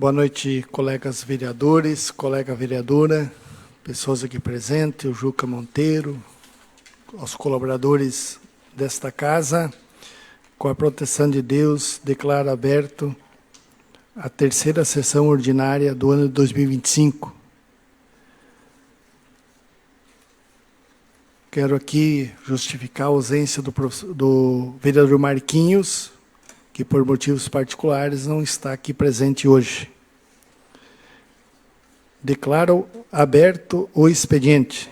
Boa noite, colegas vereadores, colega vereadora, pessoas aqui presentes, o Juca Monteiro, aos colaboradores desta casa. Com a proteção de Deus, declaro aberto a terceira sessão ordinária do ano de 2025. Quero aqui justificar a ausência do vereador Marquinhos, que por motivos particulares não está aqui presente hoje. Declaro aberto o expediente.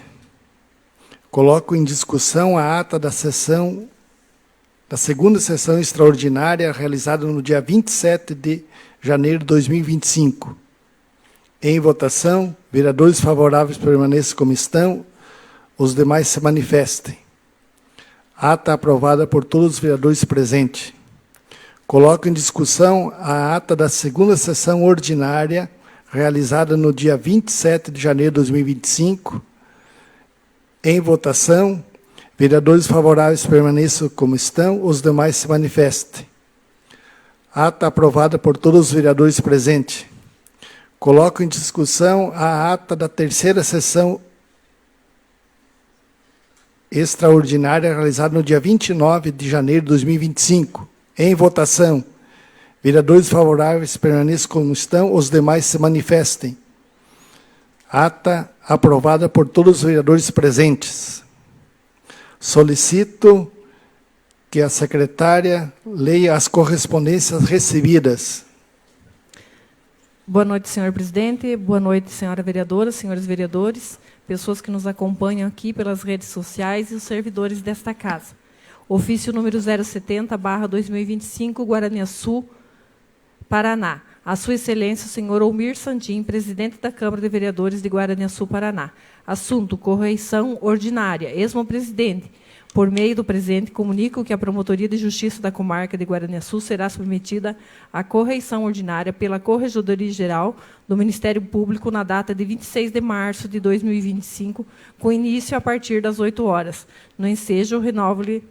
Coloco em discussão a ata da segunda sessão extraordinária realizada no dia 27 de janeiro de 2025. Em votação, vereadores favoráveis permaneçam como estão, os demais se manifestem. Ata aprovada por todos os vereadores presentes. Coloco em discussão a ata da segunda sessão ordinária, realizada no dia 27 de janeiro de 2025. Em votação, vereadores favoráveis permaneçam como estão, os demais se manifestem. Ata aprovada por todos os vereadores presentes. Coloco em discussão a ata da terceira sessão extraordinária, realizada no dia 29 de janeiro de 2025. Em votação, vereadores favoráveis permaneçam como estão, os demais se manifestem. Ata aprovada por todos os vereadores presentes. Solicito que a secretária leia as correspondências recebidas. Boa noite, senhor presidente. Boa noite, senhora vereadora, senhores vereadores, pessoas que nos acompanham aqui pelas redes sociais e os servidores desta casa. Ofício número 070/2025, Guaraniaçu, Paraná. A Sua Excelência, o senhor Olmir Sandim, presidente da Câmara de Vereadores de Guaraniaçu, Paraná. Assunto: correição ordinária. Esmo presidente, por meio do presente, comunico que a Promotoria de Justiça da Comarca de Guaraniaçu será submetida à correição ordinária pela Corregedoria Geral do Ministério Público na data de 26 de março de 2025, com início a partir das 8 horas. No ensejo, renovo-lhe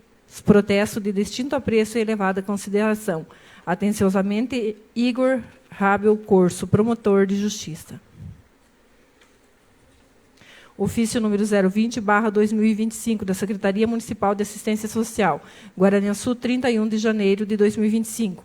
protesto de distinto apreço e elevada consideração. Atenciosamente, Igor Rabel Corso, promotor de justiça. Ofício número 020/2025, da Secretaria Municipal de Assistência Social, Guaraniaçu, 31 de janeiro de 2025.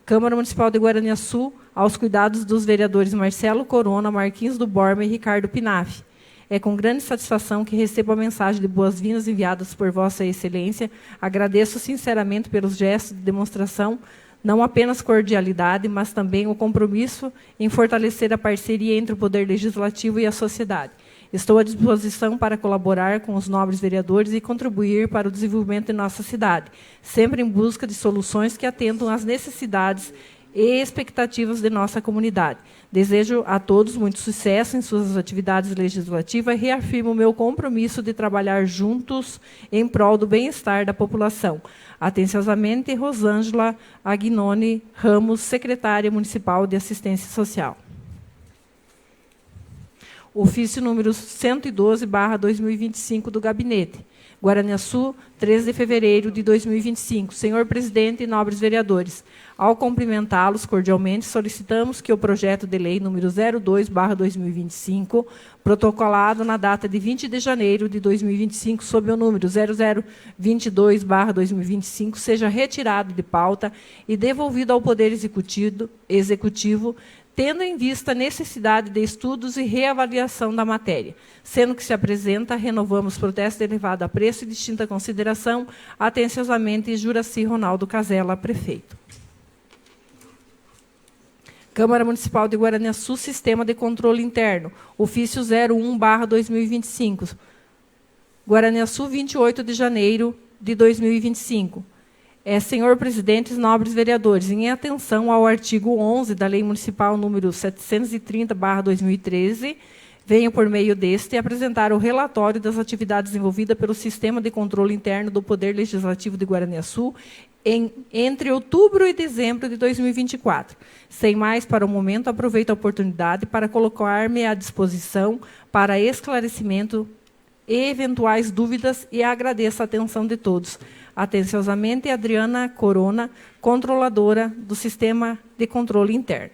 Câmara Municipal de Guaraniaçu, aos cuidados dos vereadores Marcelo Corona, Marquinhos do Borba e Ricardo Pinaf. É com grande satisfação que recebo a mensagem de boas-vindas enviadas por Vossa Excelência. Agradeço sinceramente pelos gestos de demonstração, não apenas cordialidade, mas também o compromisso em fortalecer a parceria entre o Poder Legislativo e a sociedade. Estou à disposição para colaborar com os nobres vereadores e contribuir para o desenvolvimento de nossa cidade, sempre em busca de soluções que atentam às necessidades e expectativas de nossa comunidade. Desejo a todos muito sucesso em suas atividades legislativas e reafirmo o meu compromisso de trabalhar juntos em prol do bem-estar da população. Atenciosamente, Rosângela Aguinone Ramos, secretária municipal de Assistência Social. Ofício número 112/2025 do Gabinete. Guaraniaçu, 13 de fevereiro de 2025. Senhor presidente e nobres vereadores, ao cumprimentá-los cordialmente, solicitamos que o projeto de lei número 02/2025, protocolado na data de 20 de janeiro de 2025, sob o número 0022/2025, seja retirado de pauta e devolvido ao Poder Executivo, tendo em vista a necessidade de estudos e reavaliação da matéria. Sendo que se apresenta, renovamos protesto de elevado apreço e distinta consideração. Atenciosamente, Juraci Ronaldo Casella, prefeito. Câmara Municipal de Guaraniaçu, Sistema de Controle Interno. Ofício 01/2025. Guaraniaçu, 28 de janeiro de 2025. Senhor presidente, nobres vereadores, em atenção ao artigo 11 da Lei Municipal número 730/2013, venho, por meio deste, apresentar o relatório das atividades desenvolvidas pelo Sistema de Controle Interno do Poder Legislativo de Guaraniaçu entre outubro e dezembro de 2024. Sem mais, para o momento, aproveito a oportunidade para colocar-me à disposição para esclarecimento e eventuais dúvidas e agradeço a atenção de todos. Atenciosamente, Adriana Corona, controladora do Sistema de Controle Interno.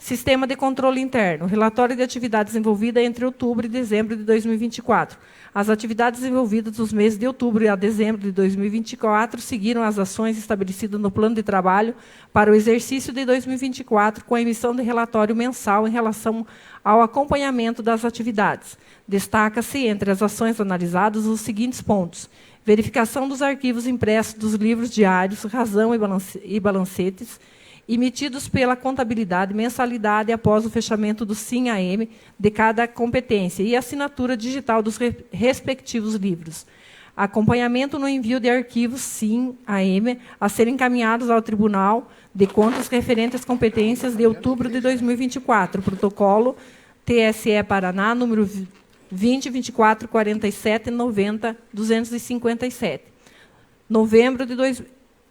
Sistema de controle interno. Relatório de atividades envolvidas entre outubro e dezembro de 2024. As atividades envolvidas nos meses de outubro a dezembro de 2024 seguiram as ações estabelecidas no plano de trabalho para o exercício de 2024, com a emissão de relatório mensal em relação ao acompanhamento das atividades. Destaca-se, entre as ações analisadas, os seguintes pontos: verificação dos arquivos impressos dos livros diários, razão e balancetes, emitidos pela contabilidade, mensalidade após o fechamento do SIM-AM de cada competência e assinatura digital dos respectivos livros. Acompanhamento no envio de arquivos SIM-AM a serem encaminhados ao Tribunal de Contas referentes às competências de outubro de 2024, protocolo TSE Paraná, número 20, 24, 47, 90, 257.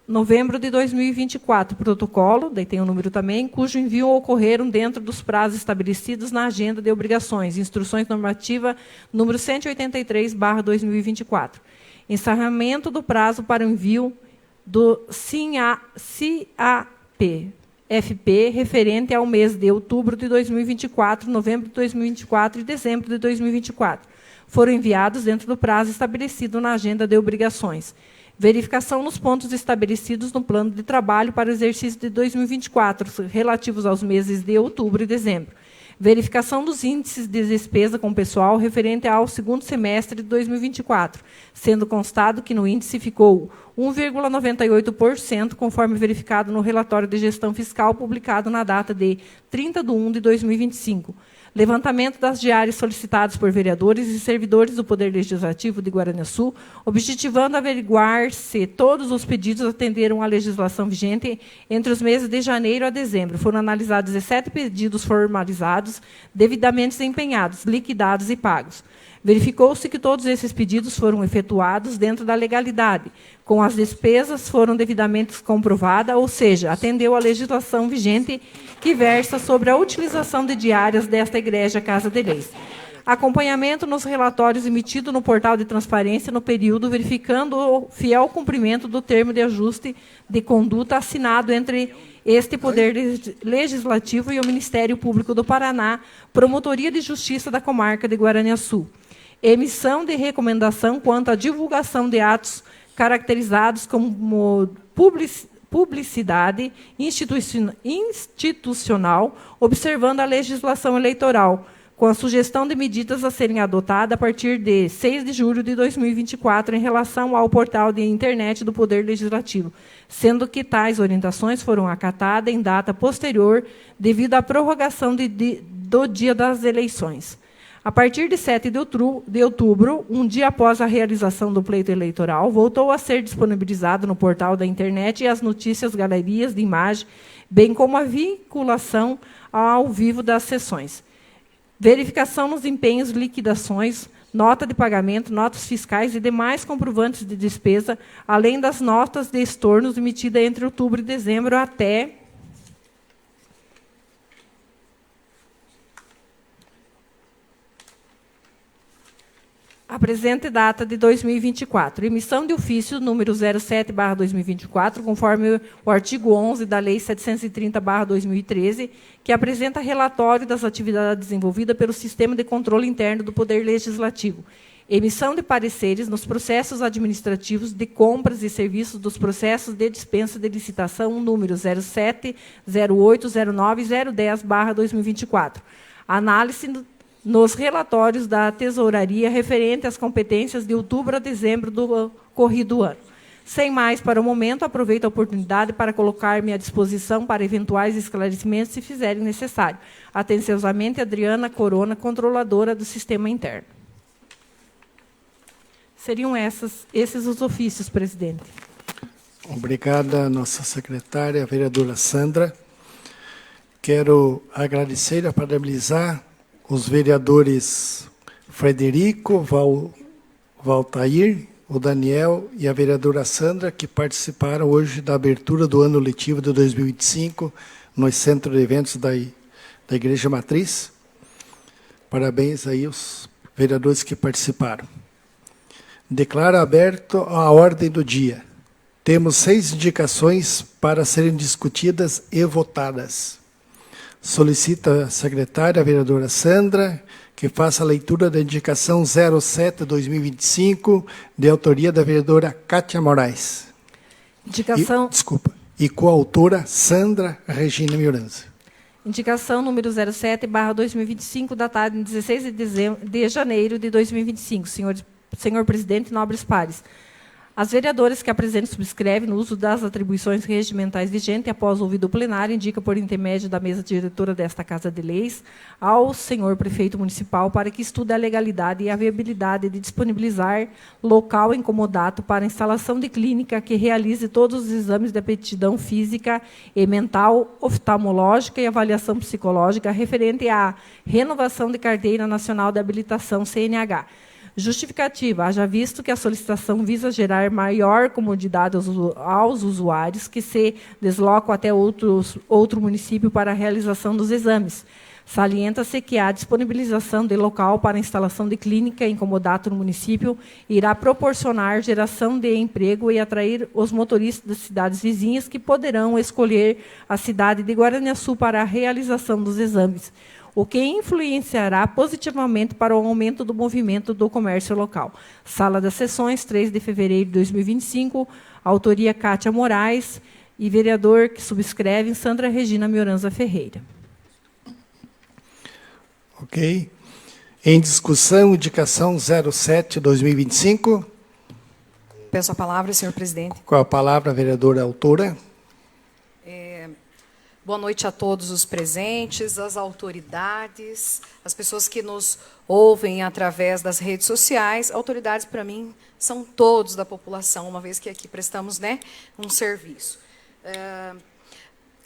Novembro de 2024, protocolo, daí tem o número também, cujo envio ocorreram dentro dos prazos estabelecidos na agenda de obrigações, instruções normativa número 183/2024. Encerramento do prazo para o envio do CIAP-FP referente ao mês de outubro de 2024, novembro de 2024 e dezembro de 2024. Foram enviados dentro do prazo estabelecido na agenda de obrigações. Verificação nos pontos estabelecidos no plano de trabalho para o exercício de 2024, relativos aos meses de outubro e dezembro. Verificação dos índices de despesa com pessoal referente ao segundo semestre de 2024, sendo constado que no índice ficou 1,98%, conforme verificado no relatório de gestão fiscal publicado na data de 30/1 de 2025. Levantamento das diárias solicitadas por vereadores e servidores do Poder Legislativo de Guaraniaçu, objetivando averiguar se todos os pedidos atenderam à legislação vigente entre os meses de janeiro a dezembro. Foram analisados 17 pedidos formalizados, devidamente empenhados, liquidados e pagos. Verificou-se que todos esses pedidos foram efetuados dentro da legalidade, com as despesas foram devidamente comprovadas, ou seja, atendeu à legislação vigente que versa sobre a utilização de diárias desta Igreja Casa de Leis. Acompanhamento nos relatórios emitidos no portal de transparência no período, verificando o fiel cumprimento do termo de ajuste de conduta assinado entre este Poder Legislativo e o Ministério Público do Paraná, Promotoria de Justiça da Comarca de Guaraniaçu. Emissão de recomendação quanto à divulgação de atos caracterizados como publicidade institucional, observando a legislação eleitoral, com a sugestão de medidas a serem adotadas a partir de 6 de julho de 2024 em relação ao portal de internet do Poder Legislativo, sendo que tais orientações foram acatadas em data posterior devido à prorrogação do dia das eleições. A partir de 7 de outubro, um dia após a realização do pleito eleitoral, voltou a ser disponibilizado no portal da internet as notícias, galerias de imagem, bem como a vinculação ao vivo das sessões. Verificação nos empenhos, liquidações, nota de pagamento, notas fiscais e demais comprovantes de despesa, além das notas de estornos emitidas entre outubro e dezembro até a presente data de 2024. Emissão de ofício número 07/2024, conforme o artigo 11 da Lei 730/2013, que apresenta relatório das atividades desenvolvidas pelo Sistema de Controle Interno do Poder Legislativo. Emissão de pareceres nos processos administrativos de compras e serviços dos processos de dispensa de licitação número 07, 08, 09 e 010/2024. Análise nos relatórios da Tesouraria referente às competências de outubro a dezembro do corrido ano. Sem mais, para o momento, aproveito a oportunidade para colocar-me à disposição para eventuais esclarecimentos, se fizerem necessário. Atenciosamente, Adriana Corona, controladora do Sistema Interno. Seriam esses os ofícios, presidente. Obrigada, nossa secretária, a vereadora Sandra. Quero agradecer e parabenizar os vereadores Frederico, Valtair, o Daniel e a vereadora Sandra, que participaram hoje da abertura do ano letivo de 2025 no Centro de Eventos da Igreja Matriz. Parabéns aí aos vereadores que participaram. Declaro aberto a ordem do dia. Temos 6 indicações para serem discutidas e votadas. Solicita a secretária, a vereadora Sandra, que faça a leitura da indicação 07-2025, de autoria da vereadora Kátia Moraes. Indicação... E coautora Sandra Regina Mioranza. Indicação número 07/2025, datada em 16 de janeiro de 2025. Senhor presidente, nobres pares. As vereadoras que apresentam e subscrevem, no uso das atribuições regimentais vigentes, após ouvido o plenário, indica por intermédio da mesa diretora desta Casa de Leis ao senhor prefeito municipal para que estude a legalidade e a viabilidade de disponibilizar local em comodato para a instalação de clínica que realize todos os exames de aptidão física e mental, oftalmológica e avaliação psicológica referente à renovação de carteira nacional de habilitação CNH. Justificativa, haja visto que a solicitação visa gerar maior comodidade aos usuários que se deslocam até outro município para a realização dos exames. Salienta-se que a disponibilização de local para a instalação de clínica em comodato no município irá proporcionar geração de emprego e atrair os motoristas das cidades vizinhas que poderão escolher a cidade de Guaraniaçu para a realização dos exames, o que influenciará positivamente para o aumento do movimento do comércio local. Sala das Sessões, 3 de fevereiro de 2025, autoria Kátia Moraes e vereador que subscreve Sandra Regina Mioranza Ferreira. Ok. Em discussão, indicação 07/2025. Peço a palavra, senhor presidente. Com a palavra, a vereadora autora. Boa noite a todos os presentes, as autoridades, as pessoas que nos ouvem através das redes sociais. Autoridades, para mim, são todos da população, uma vez que aqui prestamos, né, um serviço.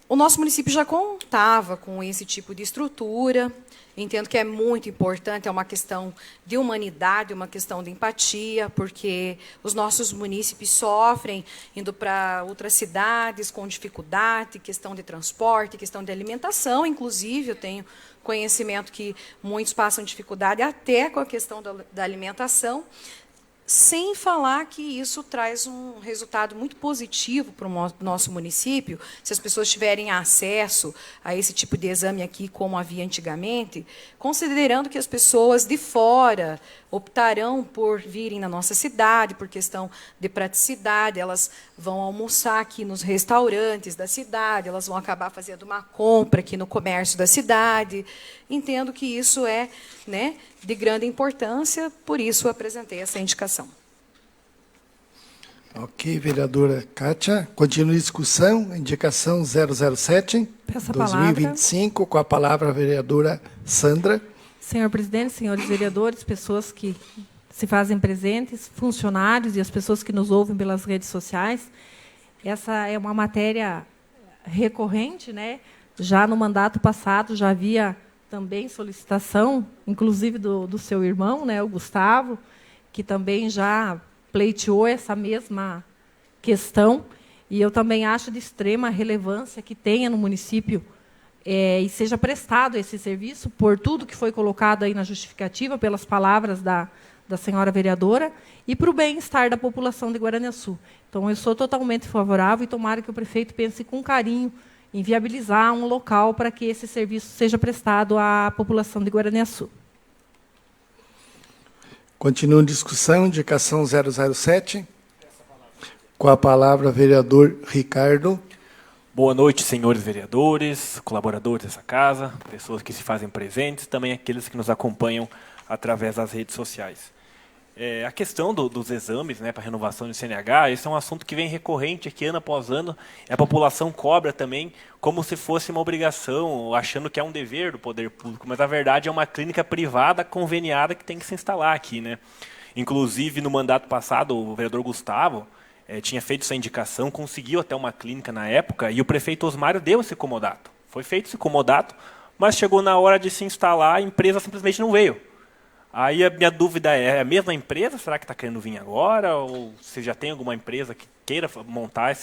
O nosso município já contava com esse tipo de estrutura. Entendo que é muito importante, é uma questão de humanidade, uma questão de empatia, porque os nossos munícipes sofrem indo para outras cidades com dificuldade, questão de transporte, questão de alimentação, inclusive, eu tenho conhecimento que muitos passam dificuldade até com a questão da alimentação, sem falar que isso traz um resultado muito positivo para o nosso município, se as pessoas tiverem acesso a esse tipo de exame aqui, como havia antigamente, considerando que as pessoas de fora optarão por virem na nossa cidade, por questão de praticidade, elas vão almoçar aqui nos restaurantes da cidade, elas vão acabar fazendo uma compra aqui no comércio da cidade. Entendo que isso é, né, de grande importância, por isso apresentei essa indicação. Ok, vereadora Kátia. Continua a discussão, indicação 007/2025, com a palavra a vereadora Sandra. Senhor presidente, senhores vereadores, pessoas que se fazem presentes, funcionários e as pessoas que nos ouvem pelas redes sociais, essa é uma matéria recorrente, né? Já no mandato passado já havia também solicitação, inclusive do seu irmão, né, o Gustavo, que também já pleiteou essa mesma questão, e eu também acho de extrema relevância que tenha no município e seja prestado esse serviço, por tudo que foi colocado aí na justificativa, pelas palavras da senhora vereadora, e para o bem-estar da população de Guaraniaçu. Então, eu sou totalmente favorável e tomara que o prefeito pense com carinho em viabilizar um local para que esse serviço seja prestado à população de Guaraniaçu. Continua a discussão, indicação 007. Com a palavra, vereador Ricardo. Boa noite, senhores vereadores, colaboradores dessa casa, pessoas que se fazem presentes, também aqueles que nos acompanham através das redes sociais. A questão dos exames, né, para renovação de CNH, esse é um assunto que vem recorrente aqui ano após ano, e a população cobra também como se fosse uma obrigação, achando que é um dever do poder público, mas na verdade é uma clínica privada conveniada que tem que se instalar aqui, né? Inclusive, no mandato passado, o vereador Gustavo tinha feito essa indicação, conseguiu até uma clínica na época, e o prefeito Osmário deu esse comodato. Foi feito esse comodato, mas chegou na hora de se instalar, a empresa simplesmente não veio. Aí a minha dúvida é a mesma empresa? Será que está querendo vir agora? Ou se já tem alguma empresa que queira montar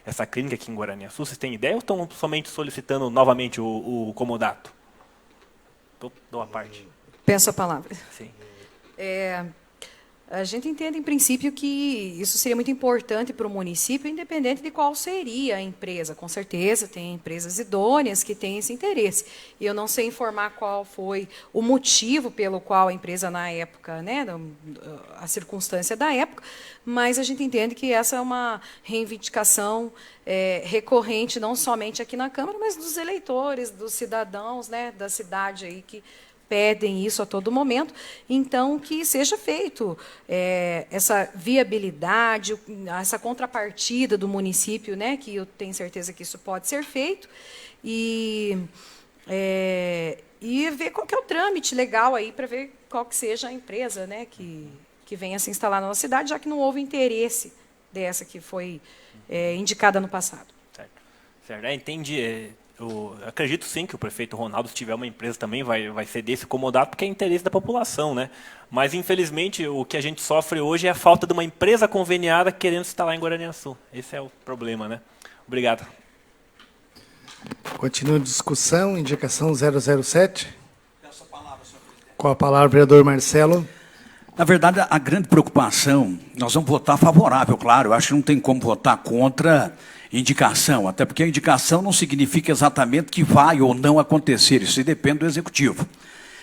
essa clínica aqui em Guaraniaçu? Vocês têm ideia ou estão somente solicitando novamente o comodato? Dou uma parte. Peço a palavra. Sim. A gente entende, em princípio, que isso seria muito importante para o município, independente de qual seria a empresa. Com certeza, tem empresas idôneas que têm esse interesse. E eu não sei informar qual foi o motivo pelo qual a empresa, na época, né, a circunstância da época, mas a gente entende que essa é uma reivindicação recorrente, não somente aqui na Câmara, mas dos eleitores, dos cidadãos, né, da cidade aí que pedem isso a todo momento, então que seja feito essa viabilidade, essa contrapartida do município, né, que eu tenho certeza que isso pode ser feito, e ver qual que é o trâmite legal aí para ver qual que seja a empresa, né, que venha se instalar na nossa cidade, já que não houve interesse dessa que foi indicada no passado. Certo. Entendi. Eu acredito sim que o prefeito Ronaldo, se tiver uma empresa também, vai ser desse comodato, porque é interesse da população, né? Mas, infelizmente, o que a gente sofre hoje é a falta de uma empresa conveniada querendo se instalar em Guaraniaçu. Esse é o problema, né? Obrigado. Continua a discussão, indicação 007. Com a palavra, vereador Marcelo. Na verdade, a grande preocupação, nós vamos votar favorável, claro, eu acho que não tem como votar contra indicação, até porque a indicação não significa exatamente que vai ou não acontecer, isso depende do Executivo.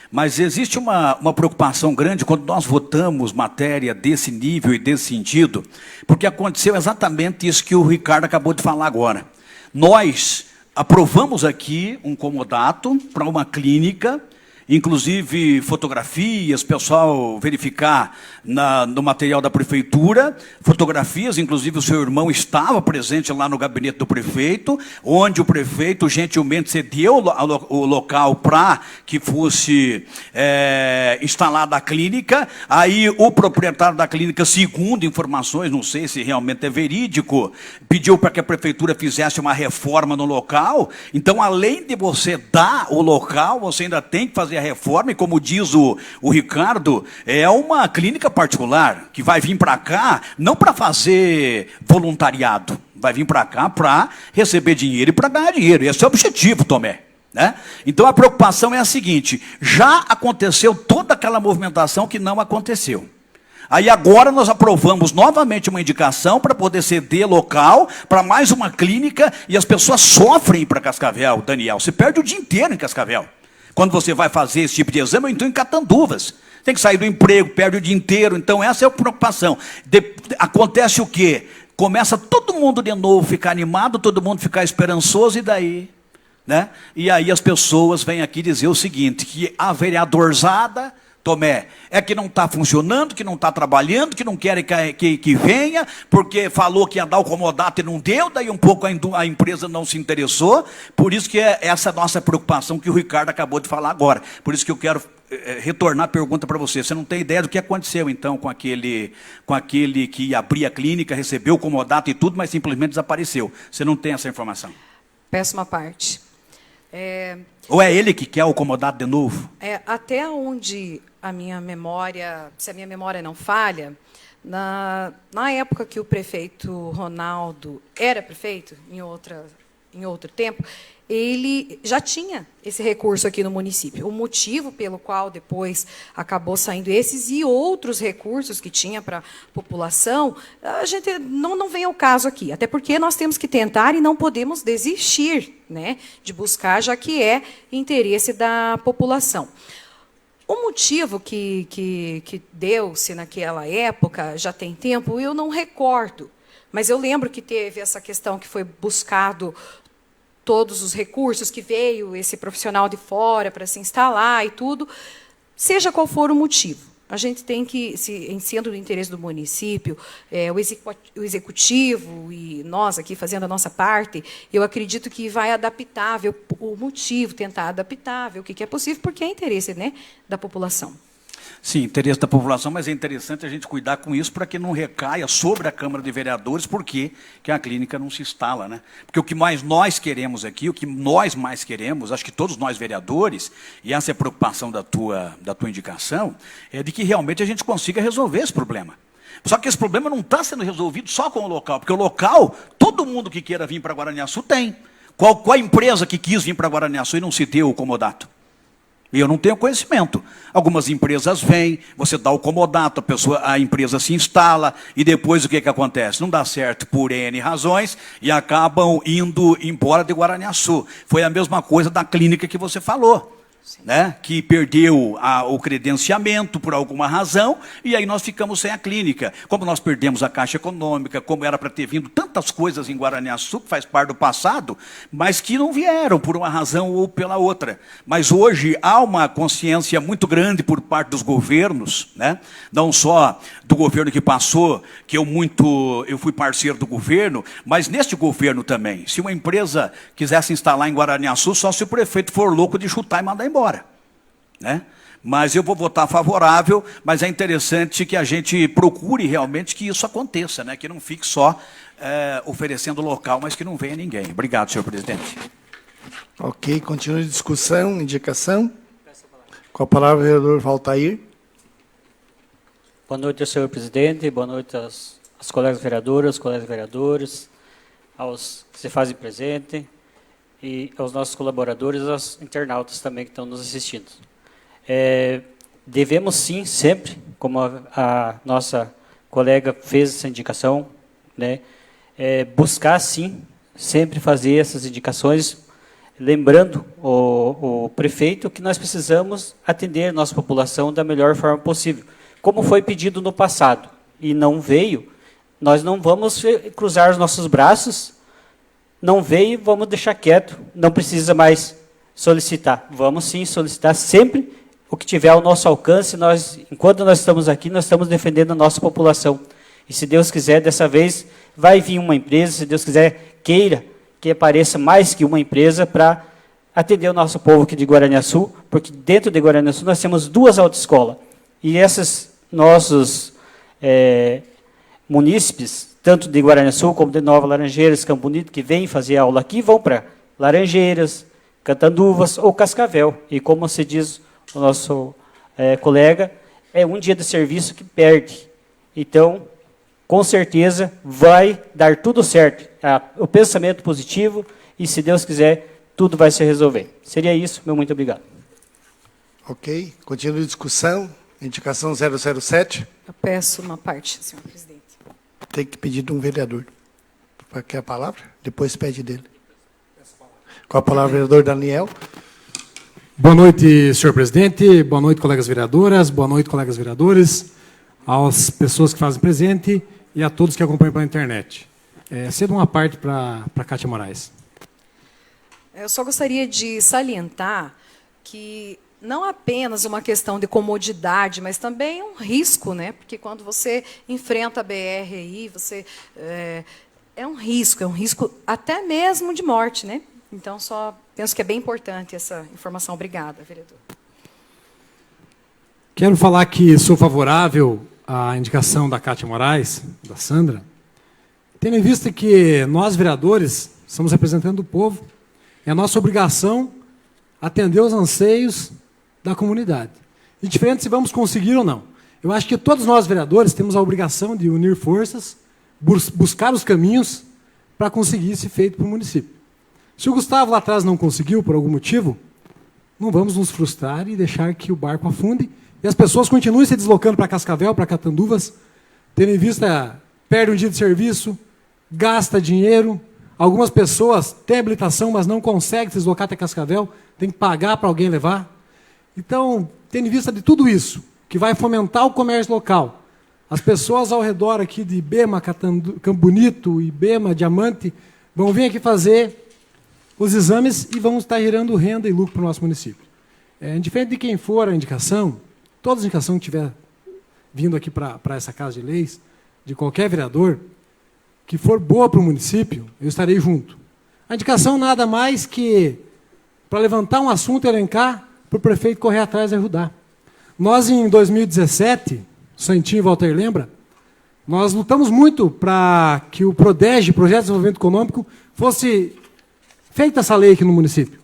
Mas existe uma preocupação grande quando nós votamos matéria desse nível e desse sentido, porque aconteceu exatamente isso que o Ricardo acabou de falar agora. Nós aprovamos aqui um comodato para uma clínica, inclusive fotografias, pessoal verificar no material da prefeitura, fotografias, inclusive o seu irmão estava presente lá no gabinete do prefeito, onde o prefeito gentilmente cedeu o local para que fosse instalada a clínica. Aí o proprietário da clínica, segundo informações, não sei se realmente é verídico, pediu para que a prefeitura fizesse uma reforma no local. Então, além de você dar o local, você ainda tem que fazer a reforma, e como diz o Ricardo, é uma clínica particular, que vai vir para cá, não para fazer voluntariado, vai vir para cá para receber dinheiro e para ganhar dinheiro. Esse é o objetivo, Tomé. Né? Então a preocupação é a seguinte, já aconteceu toda aquela movimentação que não aconteceu. Aí agora nós aprovamos novamente uma indicação para poder ceder local para mais uma clínica, e as pessoas sofrem para Cascavel, Daniel. Você perde o dia inteiro em Cascavel. Quando você vai fazer esse tipo de exame, ou então em Catanduvas. Tem que sair do emprego, perde o dia inteiro. Então, essa é a preocupação. Acontece o quê? Começa todo mundo de novo ficar animado, todo mundo ficar esperançoso, e daí? Né? E aí as pessoas vêm aqui dizer o seguinte, que a vereadorzada, Tomé, é que não está funcionando, que não está trabalhando, que não querem que venha, porque falou que ia dar o comodato e não deu, daí um pouco a empresa não se interessou. Por isso que é essa nossa preocupação que o Ricardo acabou de falar agora. Por isso que eu quero retornar a pergunta para você. Você não tem ideia do que aconteceu, então, com aquele que ia abrir a clínica, recebeu o comodato e tudo, mas simplesmente desapareceu. Você não tem essa informação? Péssima parte. Ou é ele que quer o comodato de novo? Até onde a minha memória, se a minha memória não falha, na época que o prefeito Ronaldo era prefeito, em outro tempo, ele já tinha esse recurso aqui no município. O motivo pelo qual depois acabou saindo esses e outros recursos que tinha para a população, a gente não vem ao caso aqui. Até porque nós temos que tentar e não podemos desistir, né, de buscar, já que é interesse da população. O motivo que deu-se naquela época, já tem tempo, eu não recordo. Mas eu lembro que teve essa questão que foi buscado todos os recursos, que veio esse profissional de fora para se instalar e tudo. Seja qual for o motivo, a gente tem que, sendo do interesse do município, o executivo e nós aqui fazendo a nossa parte, eu acredito que vai adaptar, ver o motivo, tentar adaptar, ver o que é possível, porque é interesse, né, da população. Sim, interesse da população, mas é interessante a gente cuidar com isso para que não recaia sobre a Câmara de Vereadores, porque que a clínica não se instala, né? Porque o que mais nós queremos aqui, o que nós mais queremos, acho que todos nós vereadores, e essa é a preocupação da tua indicação, é de que realmente a gente consiga resolver esse problema. Só que esse problema não está sendo resolvido só com o local, porque o local, todo mundo que queira vir para Guaraniaçu tem. Qual a empresa que quis vir para Guaraniaçu e não se deu o comodato? E eu não tenho conhecimento. Algumas empresas vêm, você dá o comodato, a empresa se instala, e depois o que acontece? Não dá certo por N razões, e acabam indo embora de Guaraniaçu. Foi a mesma coisa da clínica que você falou. Né, que perdeu o credenciamento por alguma razão, e aí nós ficamos sem a clínica. Como nós perdemos a Caixa Econômica, como era para ter vindo tantas coisas em Guaraniaçu, que faz parte do passado, mas que não vieram por uma razão ou pela outra. Mas hoje há uma consciência muito grande por parte dos governos, né, não só do governo que passou, que eu fui parceiro do governo, mas neste governo também. Se uma empresa quisesse instalar em Guaraniaçu, só se o prefeito for louco de chutar e mandar embora. Né? Mas eu vou votar favorável, mas é interessante que a gente procure realmente que isso aconteça, né? Que não fique só oferecendo local, mas que não venha ninguém. Obrigado, senhor presidente. Ok, continua a discussão, indicação. Com a palavra, o vereador Valtair. Boa noite, senhor presidente. Boa noite às colegas vereadoras, colegas vereadores, aos que se fazem presente e aos nossos colaboradores, aos internautas também que estão nos assistindo. Devemos sim, sempre, como a nossa colega fez essa indicação, né, buscar sim, sempre fazer essas indicações, lembrando o prefeito que nós precisamos atender a nossa população da melhor forma possível. Como foi pedido no passado e não veio, nós não vamos cruzar os nossos braços, não veio, vamos deixar quieto, não precisa mais solicitar. Vamos sim solicitar sempre o que tiver ao nosso alcance. Enquanto nós estamos aqui, nós estamos defendendo a nossa população. E se Deus quiser, dessa vez, vai vir uma empresa, se Deus quiser, queira que apareça mais que uma empresa para atender o nosso povo aqui de Guaraniaçu, porque dentro de Guaraniaçu nós temos 2 autoescolas. E esses nossos munícipes, tanto de Guaraniaçu como de Nova Laranjeiras, Campo Bonito, que vêm fazer aula aqui, vão para Laranjeiras, Catanduvas ou Cascavel. E como se diz o nosso colega, é um dia de serviço que perde. Então, com certeza, vai dar tudo certo. O pensamento positivo e, se Deus quiser, tudo vai se resolver. Seria isso, meu muito obrigado. Ok, continua a discussão. Indicação 007. Eu peço uma parte, senhor presidente. Tem que pedir de um vereador. Quer a palavra? Depois pede dele. Com a palavra, o vereador Daniel. Boa noite, senhor presidente. Boa noite, colegas vereadoras. Boa noite, colegas vereadores. Às pessoas que fazem presente e a todos que acompanham pela internet. Cedo uma parte para Cátia Moraes. Eu só gostaria de salientar que não apenas uma questão de comodidade, mas também um risco, né? Porque quando você enfrenta a BR aí, você é um risco até mesmo de morte, né? Então, só penso que é bem importante essa informação. Obrigada, vereador. Quero falar que sou favorável à indicação da Cátia Moraes, da Sandra, tendo em vista que nós, vereadores, estamos representando o povo, é nossa obrigação atender os anseios da comunidade. Indiferente se vamos conseguir ou não. Eu acho que todos nós, vereadores, temos a obrigação de unir forças, buscar os caminhos para conseguir esse feito para o município. Se o Gustavo lá atrás não conseguiu, por algum motivo, não vamos nos frustrar e deixar que o barco afunde e as pessoas continuem se deslocando para Cascavel, para Catanduvas, tendo em vista, perde um dia de serviço, gasta dinheiro, algumas pessoas têm habilitação, mas não conseguem se deslocar até Cascavel, tem que pagar para alguém levar. Então, tendo em vista de tudo isso, que vai fomentar o comércio local, as pessoas ao redor aqui de Ibema, Campo Bonito, Ibema, Diamante, vão vir aqui fazer os exames e vão estar gerando renda e lucro para o nosso município. Indiferente de quem for a indicação, toda a indicação que tiver vindo aqui para essa Casa de Leis, de qualquer vereador, que for boa para o município, eu estarei junto. A indicação nada mais que para levantar um assunto e elencar, para o prefeito correr atrás e ajudar. Nós, em 2017, Santinho e Walter lembra, nós lutamos muito para que o PRODEG, Projeto de Desenvolvimento Econômico, fosse feita essa lei aqui no município.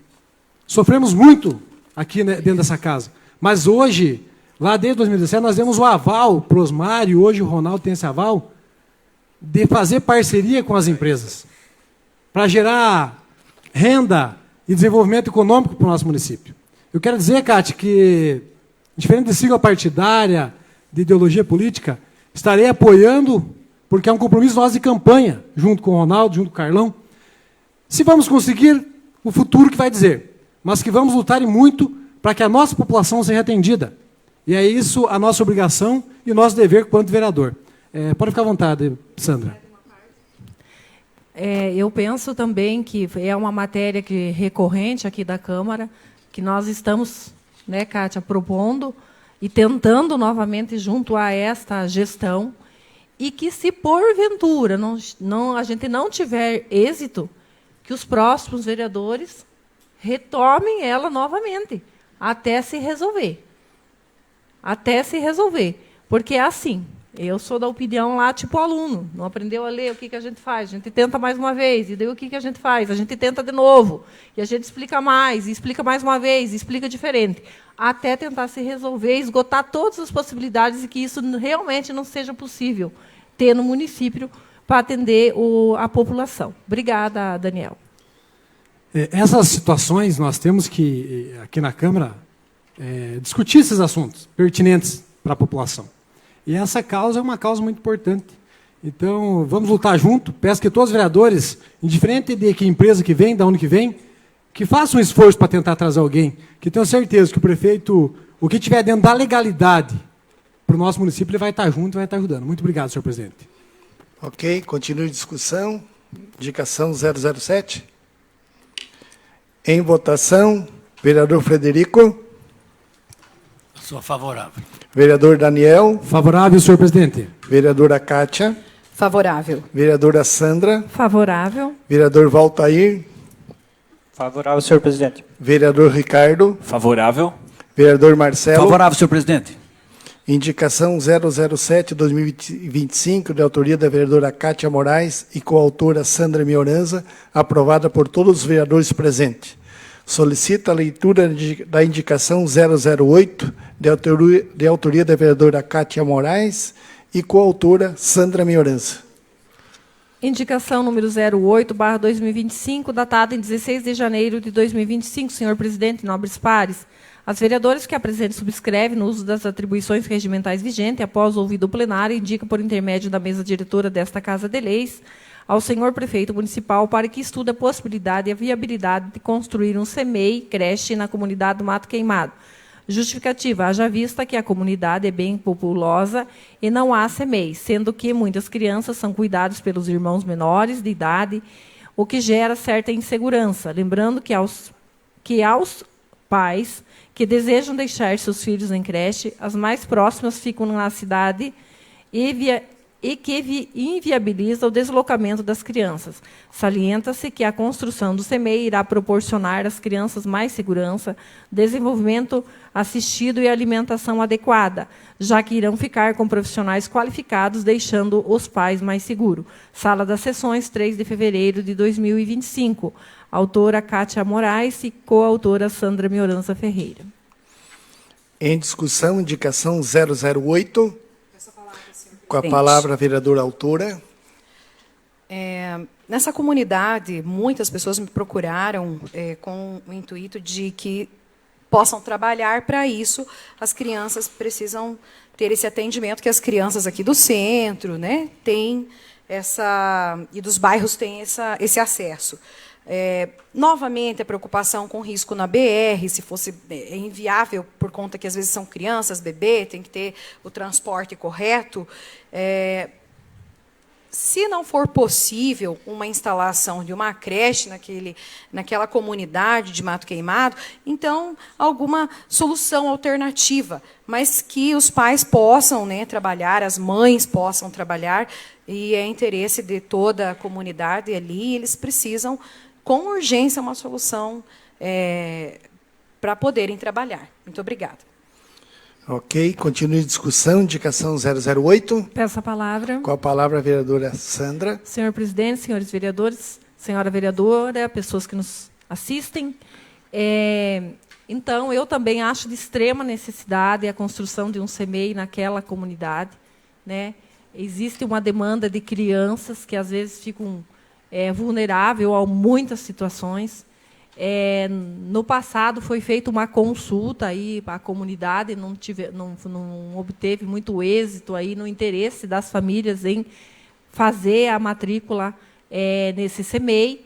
Sofremos muito aqui dentro dessa casa. Mas hoje, lá desde 2017, nós demos o aval para o Osmar, e hoje o Ronaldo tem esse aval, de fazer parceria com as empresas, para gerar renda e desenvolvimento econômico para o nosso município. Eu quero dizer, Cátia, que, diferente de sigla partidária, de ideologia política, estarei apoiando, porque é um compromisso nosso de campanha, junto com o Ronaldo, junto com o Carlão. Se vamos conseguir, o futuro que vai dizer, mas que vamos lutar e muito para que a nossa população seja atendida. E é isso a nossa obrigação e o nosso dever quanto vereador. Pode ficar à vontade, Sandra. Eu penso também que é uma matéria recorrente aqui da Câmara, que nós estamos, né, Cátia, propondo e tentando novamente junto a esta gestão, e que, se porventura a gente não tiver êxito, que os próximos vereadores retomem ela novamente, até se resolver. Até se resolver. Porque é assim, eu sou da opinião lá, tipo aluno, não aprendeu a ler, o que a gente faz? A gente tenta mais uma vez, e daí o que a gente faz? A gente tenta de novo, e a gente explica mais, e explica mais uma vez, e explica diferente, até tentar se resolver, esgotar todas as possibilidades e que isso realmente não seja possível ter no município para atender a população. Obrigada, Daniel. Essas situações nós temos que, aqui na Câmara, discutir esses assuntos pertinentes para a população. E essa causa é uma causa muito importante. Então, vamos lutar junto. Peço que todos os vereadores, indiferente de que empresa que vem, de onde que vem, que façam um esforço para tentar trazer alguém, que tenho certeza que o prefeito, o que tiver dentro da legalidade para o nosso município, ele vai estar junto e vai estar ajudando. Muito obrigado, senhor presidente. Ok, continue a discussão. Indicação 007. Em votação, vereador Frederico. Sou favorável. Vereador Daniel. Favorável, senhor presidente. Vereadora Cátia. Favorável. Vereadora Sandra. Favorável. Vereador Valtair. Favorável, senhor presidente. Vereador Ricardo. Favorável. Vereador Marcelo. Favorável, senhor presidente. Indicação 007-2025, de autoria da vereadora Cátia Moraes e coautora Sandra Mioranza, aprovada por todos os vereadores presentes. Solicita a leitura da indicação 008, de autoria da vereadora Cátia Moraes e coautora Sandra Mioranza. Indicação número 08/2025, datada em 16 de janeiro de 2025, senhor presidente, nobres pares. As vereadoras que a presente subscreve no uso das atribuições regimentais vigentes, após ouvido o plenário, indica por intermédio da mesa diretora desta Casa de Leis ao senhor prefeito municipal para que estude a possibilidade e a viabilidade de construir um CEMEI, creche, na comunidade do Mato Queimado. Justificativa: haja vista que a comunidade é bem populosa e não há CEMEI, sendo que muitas crianças são cuidadas pelos irmãos menores de idade, o que gera certa insegurança. Lembrando que aos pais que desejam deixar seus filhos em creche, as mais próximas ficam na cidade e que inviabiliza o deslocamento das crianças. Salienta-se que a construção do CEMEI irá proporcionar às crianças mais segurança, desenvolvimento assistido e alimentação adequada, já que irão ficar com profissionais qualificados, deixando os pais mais seguros. Sala das Sessões, 3 de fevereiro de 2025. Autora Cátia Moraes e coautora Sandra Mioranza Ferreira. Em discussão, indicação 008. Com a palavra, a vereadora autora. Nessa comunidade, muitas pessoas me procuraram com o intuito de que possam trabalhar para isso. As crianças precisam ter esse atendimento que as crianças aqui do centro, né, têm e dos bairros têm esse acesso. Novamente, a preocupação com risco na BR, se fosse inviável, por conta que, às vezes, são crianças, bebê, tem que ter o transporte correto. Se não for possível uma instalação de uma creche naquela comunidade de Mato Queimado, então, alguma solução alternativa, mas que os pais possam, né, trabalhar, as mães possam trabalhar, e é interesse de toda a comunidade ali, eles precisam, com urgência, uma solução para poderem trabalhar. Muito obrigada. Ok, continue a discussão, indicação 008. Peço a palavra. Com a palavra, a vereadora Sandra. Senhor presidente, senhores vereadores, senhora vereadora, pessoas que nos assistem. Então, eu também acho de extrema necessidade a construção de um CEMEI naquela comunidade, né? Existe uma demanda de crianças que, às vezes, ficam vulneráveis a muitas situações. No passado foi feita uma consulta aí à comunidade, não obteve muito êxito aí no interesse das famílias em fazer a matrícula nesse CEMEI.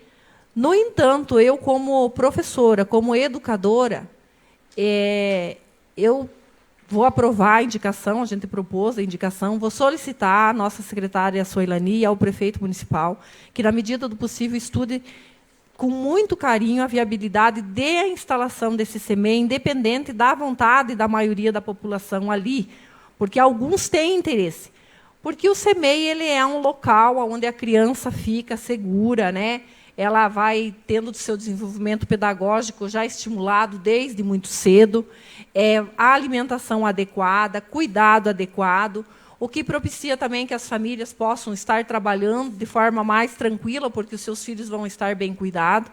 No entanto, eu, como professora, como educadora, eu vou aprovar a indicação, a gente propôs a indicação, vou solicitar à nossa secretária Soilani e ao prefeito municipal que, na medida do possível, estude com muito carinho a viabilidade da instalação desse CEMEI, independente da vontade da maioria da população ali, porque alguns têm interesse. Porque o CEMEI ele é um local onde a criança fica segura, né? Ela vai tendo o seu desenvolvimento pedagógico já estimulado desde muito cedo, a alimentação adequada, cuidado adequado, o que propicia também que as famílias possam estar trabalhando de forma mais tranquila, porque os seus filhos vão estar bem cuidados.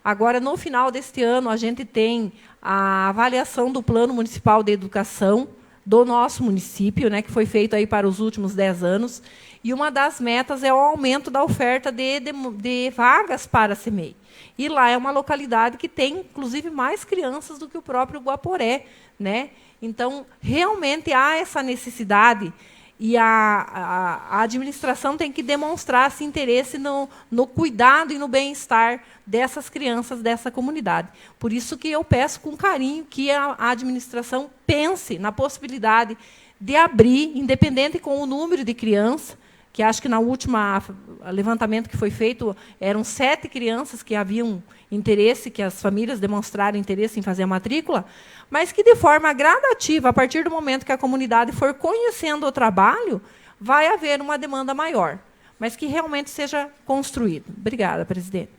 Agora, no final deste ano, a gente tem a avaliação do Plano Municipal de Educação do nosso município, né, que foi feito aí para os últimos 10 anos, e uma das metas é o aumento da oferta de vagas para a CEMEI. E lá é uma localidade que tem, inclusive, mais crianças do que o próprio Guaporé, né? Então, realmente há essa necessidade, e a administração tem que demonstrar esse interesse no cuidado e no bem-estar dessas crianças dessa comunidade. Por isso que eu peço com carinho que a administração pense na possibilidade de abrir, independente com o número de crianças, que acho que na última levantamento que foi feito, eram 7 crianças que haviam interesse, que as famílias demonstraram interesse em fazer a matrícula, mas que, de forma gradativa, a partir do momento que a comunidade for conhecendo o trabalho, vai haver uma demanda maior, mas que realmente seja construído. Obrigada, presidente.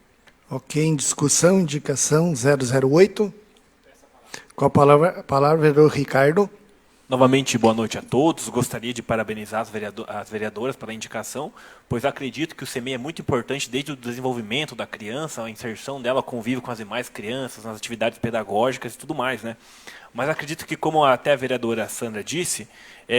Ok, em discussão, indicação 008. Com a palavra vereador Ricardo. Novamente, boa noite a todos. Gostaria de parabenizar as vereadoras pela indicação, pois acredito que o CEMEI é muito importante desde o desenvolvimento da criança, a inserção dela, convívio com as demais crianças, nas atividades pedagógicas e tudo mais, né? Mas acredito que, como até a vereadora Sandra disse,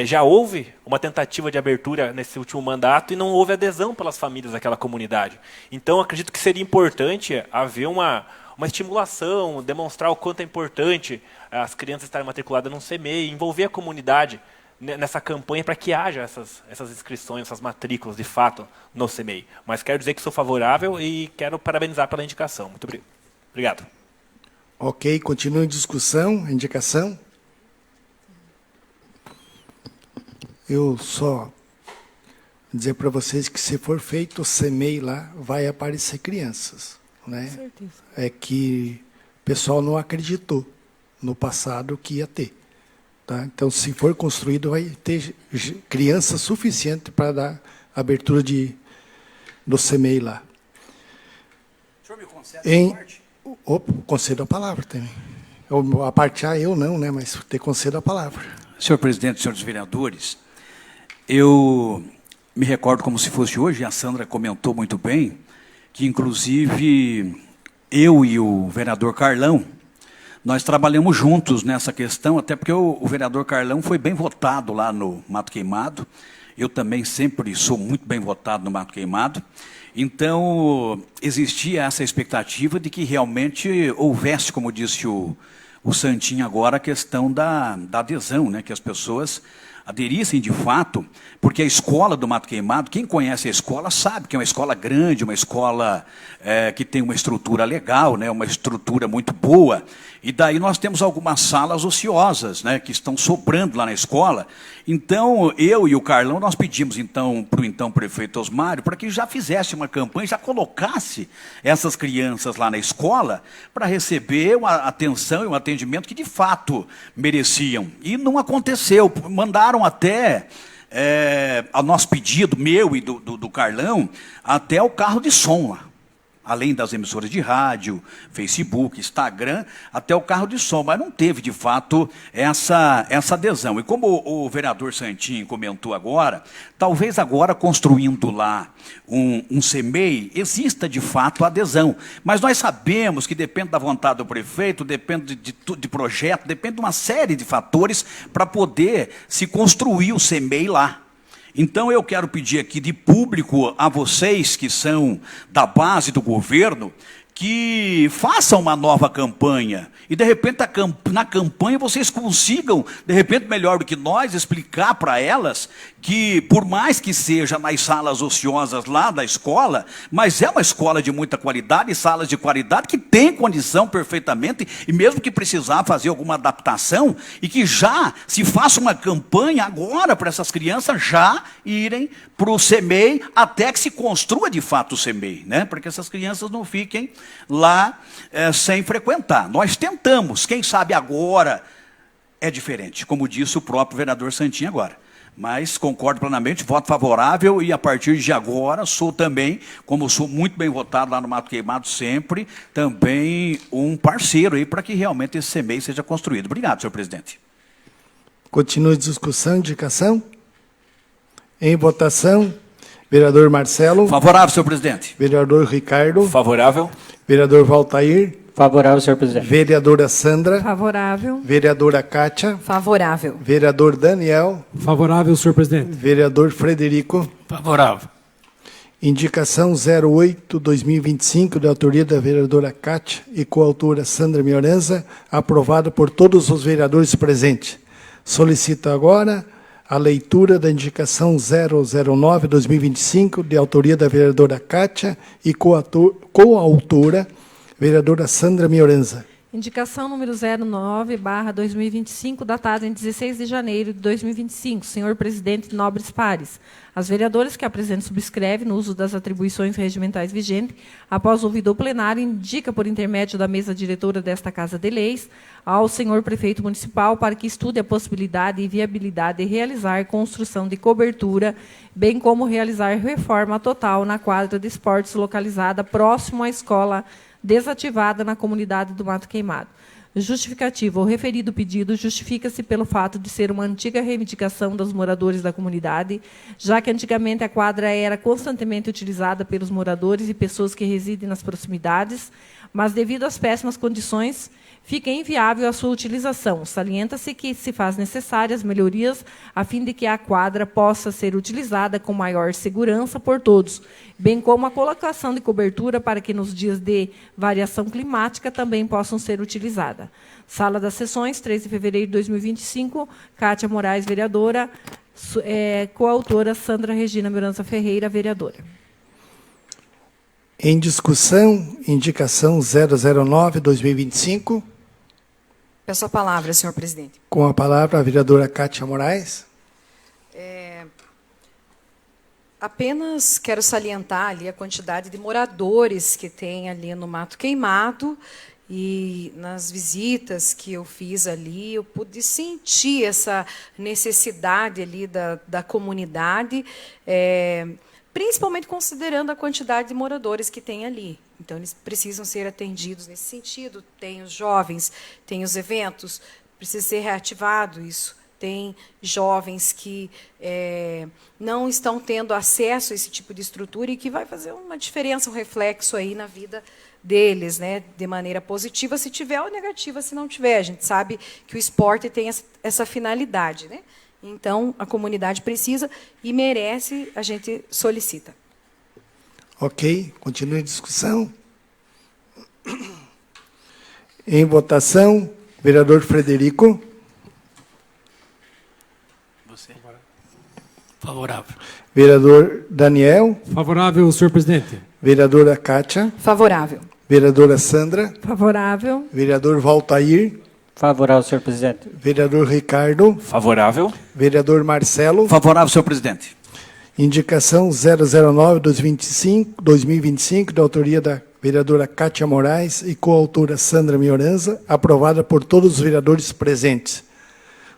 já houve uma tentativa de abertura nesse último mandato e não houve adesão pelas famílias daquela comunidade. Então, acredito que seria importante haver uma estimulação, demonstrar o quanto é importante as crianças estarem matriculadas no CEMEI, envolver a comunidade nessa campanha para que haja essas inscrições, essas matrículas, de fato, no CEMEI. Mas quero dizer que sou favorável e quero parabenizar pela indicação. Muito obrigado. Ok, continua em discussão, indicação. Eu só dizer para vocês que, se for feito o CEMEI lá, vai aparecer crianças, né? Com certeza. É que o pessoal não acreditou no passado que ia ter. Tá? Então, se for construído, vai ter criança suficiente para dar abertura do CEMEI lá. O senhor me concede a parte? Concedo a palavra também. A parte A eu não, né? Mas te concedo a palavra. Senhor presidente, senhores vereadores, eu me recordo como se fosse hoje, a Sandra comentou muito bem, que, inclusive, eu e o vereador Carlão, nós trabalhamos juntos nessa questão, até porque o vereador Carlão foi bem votado lá no Mato Queimado. Eu também sempre sou muito bem votado no Mato Queimado. Então, existia essa expectativa de que realmente houvesse, como disse o Santinho agora, a questão da adesão, né, que as pessoas aderissem de fato, porque a escola do Mato Queimado, quem conhece a escola sabe que é uma escola grande, uma escola que tem uma estrutura legal, né, uma estrutura muito boa, e daí nós temos algumas salas ociosas, né, que estão sobrando lá na escola. Então, eu e o Carlão, nós pedimos então para o então prefeito Osmário para que já fizesse uma campanha, já colocasse essas crianças lá na escola para receber uma atenção e um atendimento que de fato mereciam. E não aconteceu, mandaram até, a nosso pedido, meu e do Carlão, até o carro de som lá. Além das emissoras de rádio, Facebook, Instagram, até o carro de som, mas não teve, de fato, essa adesão. E como o vereador Santinho comentou agora, talvez agora, construindo lá um CEMEI, exista, de fato, a adesão. Mas nós sabemos que depende da vontade do prefeito, depende de projeto, depende de uma série de fatores para poder se construir o CEMEI lá. Então, eu quero pedir aqui de público a vocês que são da base do governo, que façam uma nova campanha. E, de repente, na campanha vocês consigam, de repente, melhor do que nós, explicar para elas que, por mais que seja nas salas ociosas lá da escola, mas é uma escola de muita qualidade, salas de qualidade que tem condição perfeitamente, e mesmo que precisar fazer alguma adaptação, e que já se faça uma campanha agora para essas crianças já irem para o CEMEI, até que se construa de fato o CEMEI, né? Para que essas crianças não fiquem lá sem frequentar. Nós tentamos, quem sabe agora é diferente, como disse o próprio vereador Santinho agora. Mas concordo plenamente, voto favorável, e a partir de agora sou também, como sou muito bem votado lá no Mato Queimado sempre, também um parceiro aí para que realmente esse CEMEI seja construído. Obrigado, senhor presidente. Continua a discussão, indicação. Em votação, vereador Marcelo. Favorável, senhor presidente. Vereador Ricardo. Favorável. Vereador Valtair. Favorável, senhor presidente. Vereadora Sandra. Favorável. Vereadora Kátia. Favorável. Vereador Daniel. Favorável, senhor presidente. Vereador Frederico. Favorável. Indicação 08/2025, de autoria da vereadora Kátia e coautora Sandra Mioranza, aprovado por todos os vereadores presentes. Solicito agora a leitura da indicação 009/2025, de autoria da vereadora Kátia e coautora vereadora Sandra Mioranza. Indicação número 09/2025, datada em 16 de janeiro de 2025. Senhor presidente Nobres Pares, as vereadoras que apresentam subscreve no uso das atribuições regimentais vigentes, após ouvido o plenário, indica por intermédio da mesa diretora desta Casa de Leis ao senhor prefeito municipal para que estude a possibilidade e viabilidade de realizar construção de cobertura, bem como realizar reforma total na quadra de esportes localizada próximo à escola desativada na comunidade do Mato Queimado. Justificativa. O referido pedido justifica-se pelo fato de ser uma antiga reivindicação dos moradores da comunidade, já que antigamente a quadra era constantemente utilizada pelos moradores e pessoas que residem nas proximidades, mas devido às péssimas condições, fica inviável a sua utilização. Salienta-se que se faz necessárias melhorias a fim de que a quadra possa ser utilizada com maior segurança por todos, bem como a colocação de cobertura para que nos dias de variação climática também possam ser utilizadas. Sala das Sessões, 3 de fevereiro de 2025, Kátia Moraes, vereadora, coautora Sandra Regina Mioranza Ferreira, vereadora. Em discussão, indicação 009/2025. Peço a palavra, senhor presidente. Com a palavra, a vereadora Kátia Moraes. Apenas quero salientar ali a quantidade de moradores que tem ali no Mato Queimado, e nas visitas que eu fiz ali, eu pude sentir essa necessidade ali da comunidade, principalmente considerando a quantidade de moradores que tem ali. Então, eles precisam ser atendidos nesse sentido. Tem os jovens, tem os eventos, precisa ser reativado isso. Tem jovens que não estão tendo acesso a esse tipo de estrutura e que vai fazer uma diferença, um reflexo aí na vida deles, né, de maneira positiva, se tiver, ou negativa, se não tiver. A gente sabe que o esporte tem essa finalidade, né? Então, a comunidade precisa e merece, a gente solicita. Ok, continue a discussão. Em votação, vereador Frederico. Você. Favorável. Vereador Daniel. Favorável, senhor presidente. Vereadora Kátia. Favorável. Vereadora Sandra. Favorável. Vereador Valtair. Favorável, senhor presidente. Vereador Ricardo. Favorável. Vereador Marcelo. Favorável, senhor presidente. Indicação 009/2025, da autoria da vereadora Kátia Moraes e coautora Sandra Mioranza, aprovada por todos os vereadores presentes.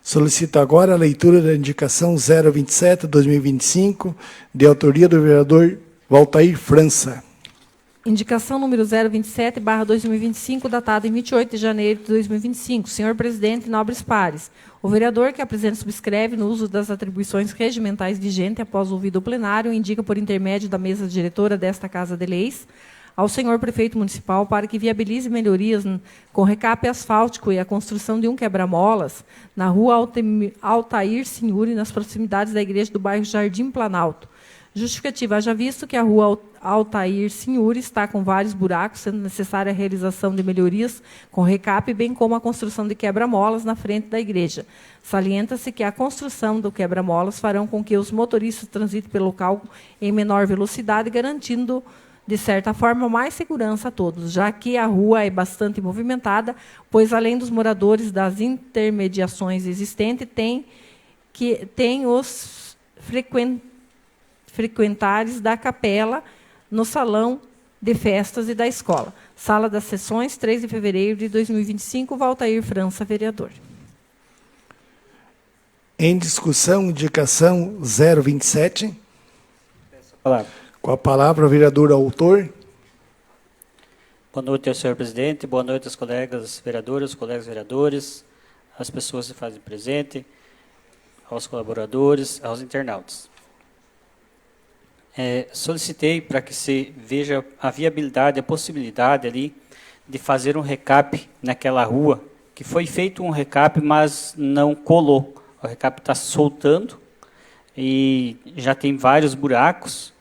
Solicito agora a leitura da indicação 027/2025, de autoria do vereador Valtair França. Indicação número 027/2025, datada em 28 de janeiro de 2025. Senhor presidente Nobres Pares, o vereador que apresenta subscreve no uso das atribuições regimentais vigentes após ouvido o plenário, indica por intermédio da mesa diretora desta Casa de Leis ao senhor prefeito municipal para que viabilize melhorias com recape asfáltico e a construção de um quebra-molas na rua Altair Sinhuri, nas proximidades da igreja do bairro Jardim Planalto, Justificativa. Haja visto que a rua Altair Senhuri está com vários buracos, sendo necessária a realização de melhorias com recap, bem como a construção de quebra-molas na frente da igreja. Salienta-se que a construção do quebra-molas farão com que os motoristas transitem pelo local em menor velocidade, garantindo, de certa forma, mais segurança a todos, já que a rua é bastante movimentada, pois, além dos moradores das intermediações existentes, tem os frequentares da capela no salão de festas e da escola. Sala das Sessões, 3 de fevereiro de 2025, Valtair França, vereador. Em discussão, indicação 027. Com a palavra, o vereador autor. Boa noite, senhor presidente. Boa noite aos colegas vereadores, colegas vereadores, às pessoas que fazem presente, aos colaboradores, aos internautas. Solicitei para que se veja a viabilidade, a possibilidade ali de fazer um recap naquela rua, que foi feito um recap, mas não colou. O recap está soltando e já tem vários buracos.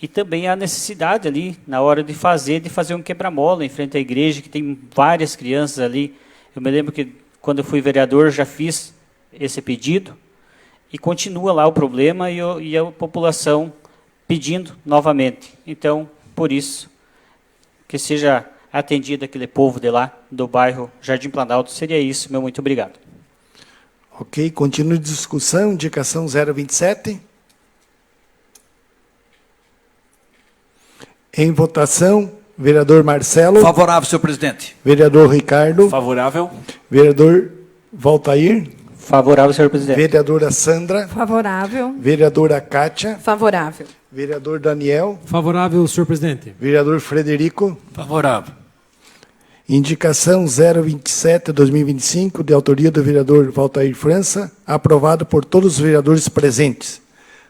E também a necessidade ali, na hora de fazer um quebra-mola em frente à igreja, que tem várias crianças ali. Eu me lembro que, quando eu fui vereador, já fiz esse pedido, e continua lá o problema e a população pedindo novamente. Então, por isso, que seja atendido aquele povo de lá, do bairro Jardim Planalto. Seria isso, meu muito obrigado. Ok, continua a discussão, indicação 027. Em votação, vereador Marcelo. Favorável, senhor presidente. Vereador Ricardo. Favorável. Vereador Valtair. Favorável, senhor presidente. Vereadora Sandra. Favorável. Vereadora Kátia. Favorável. Vereador Daniel. Favorável, senhor presidente. Vereador Frederico. Favorável. Indicação 027/2025, de autoria do vereador Valtair França, aprovado por todos os vereadores presentes.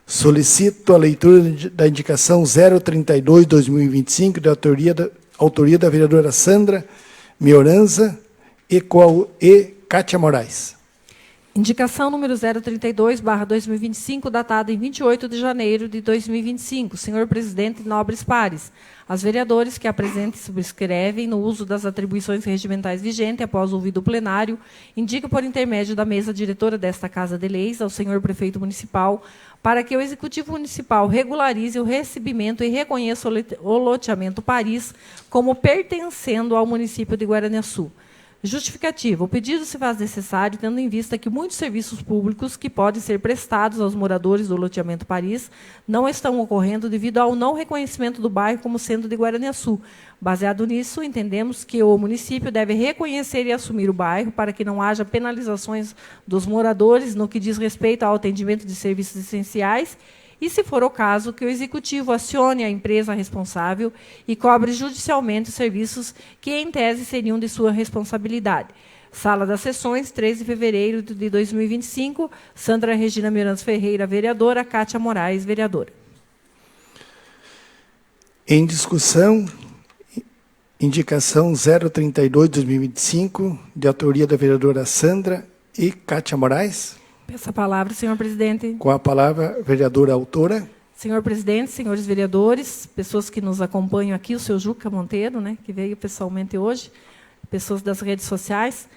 Solicito a leitura da indicação 032/2025, de autoria da vereadora Sandra Mioranza e Kátia Moraes. Indicação número 032/2025, datada em 28 de janeiro de 2025. Senhor presidente, nobres pares, as vereadores que apresentem e subscrevem no uso das atribuições regimentais vigentes após ouvido o plenário, indicam por intermédio da mesa diretora desta Casa de Leis ao senhor prefeito municipal para que o Executivo Municipal regularize o recebimento e reconheça o loteamento Paris como pertencendo ao município de Guaraniaçu. Justificativa. O pedido se faz necessário, tendo em vista que muitos serviços públicos que podem ser prestados aos moradores do loteamento Paris não estão ocorrendo devido ao não reconhecimento do bairro como sendo de Guaraniaçu. Baseado nisso, entendemos que o município deve reconhecer e assumir o bairro para que não haja penalizações dos moradores no que diz respeito ao atendimento de serviços essenciais e, se for o caso, que o Executivo acione a empresa responsável e cobre judicialmente os serviços que, em tese, seriam de sua responsabilidade. Sala das Sessões, 3 de fevereiro de 2025, Sandra Regina Miranda Ferreira, vereadora, Kátia Moraes, vereadora. Em discussão, indicação 032/2025, de autoria da vereadora Sandra e Kátia Moraes. Peço a palavra, senhor presidente. Com a palavra, vereadora autora. Senhor presidente, senhores vereadores, pessoas que nos acompanham aqui, o seu Juca Monteiro, né, que veio pessoalmente hoje, pessoas das redes sociais.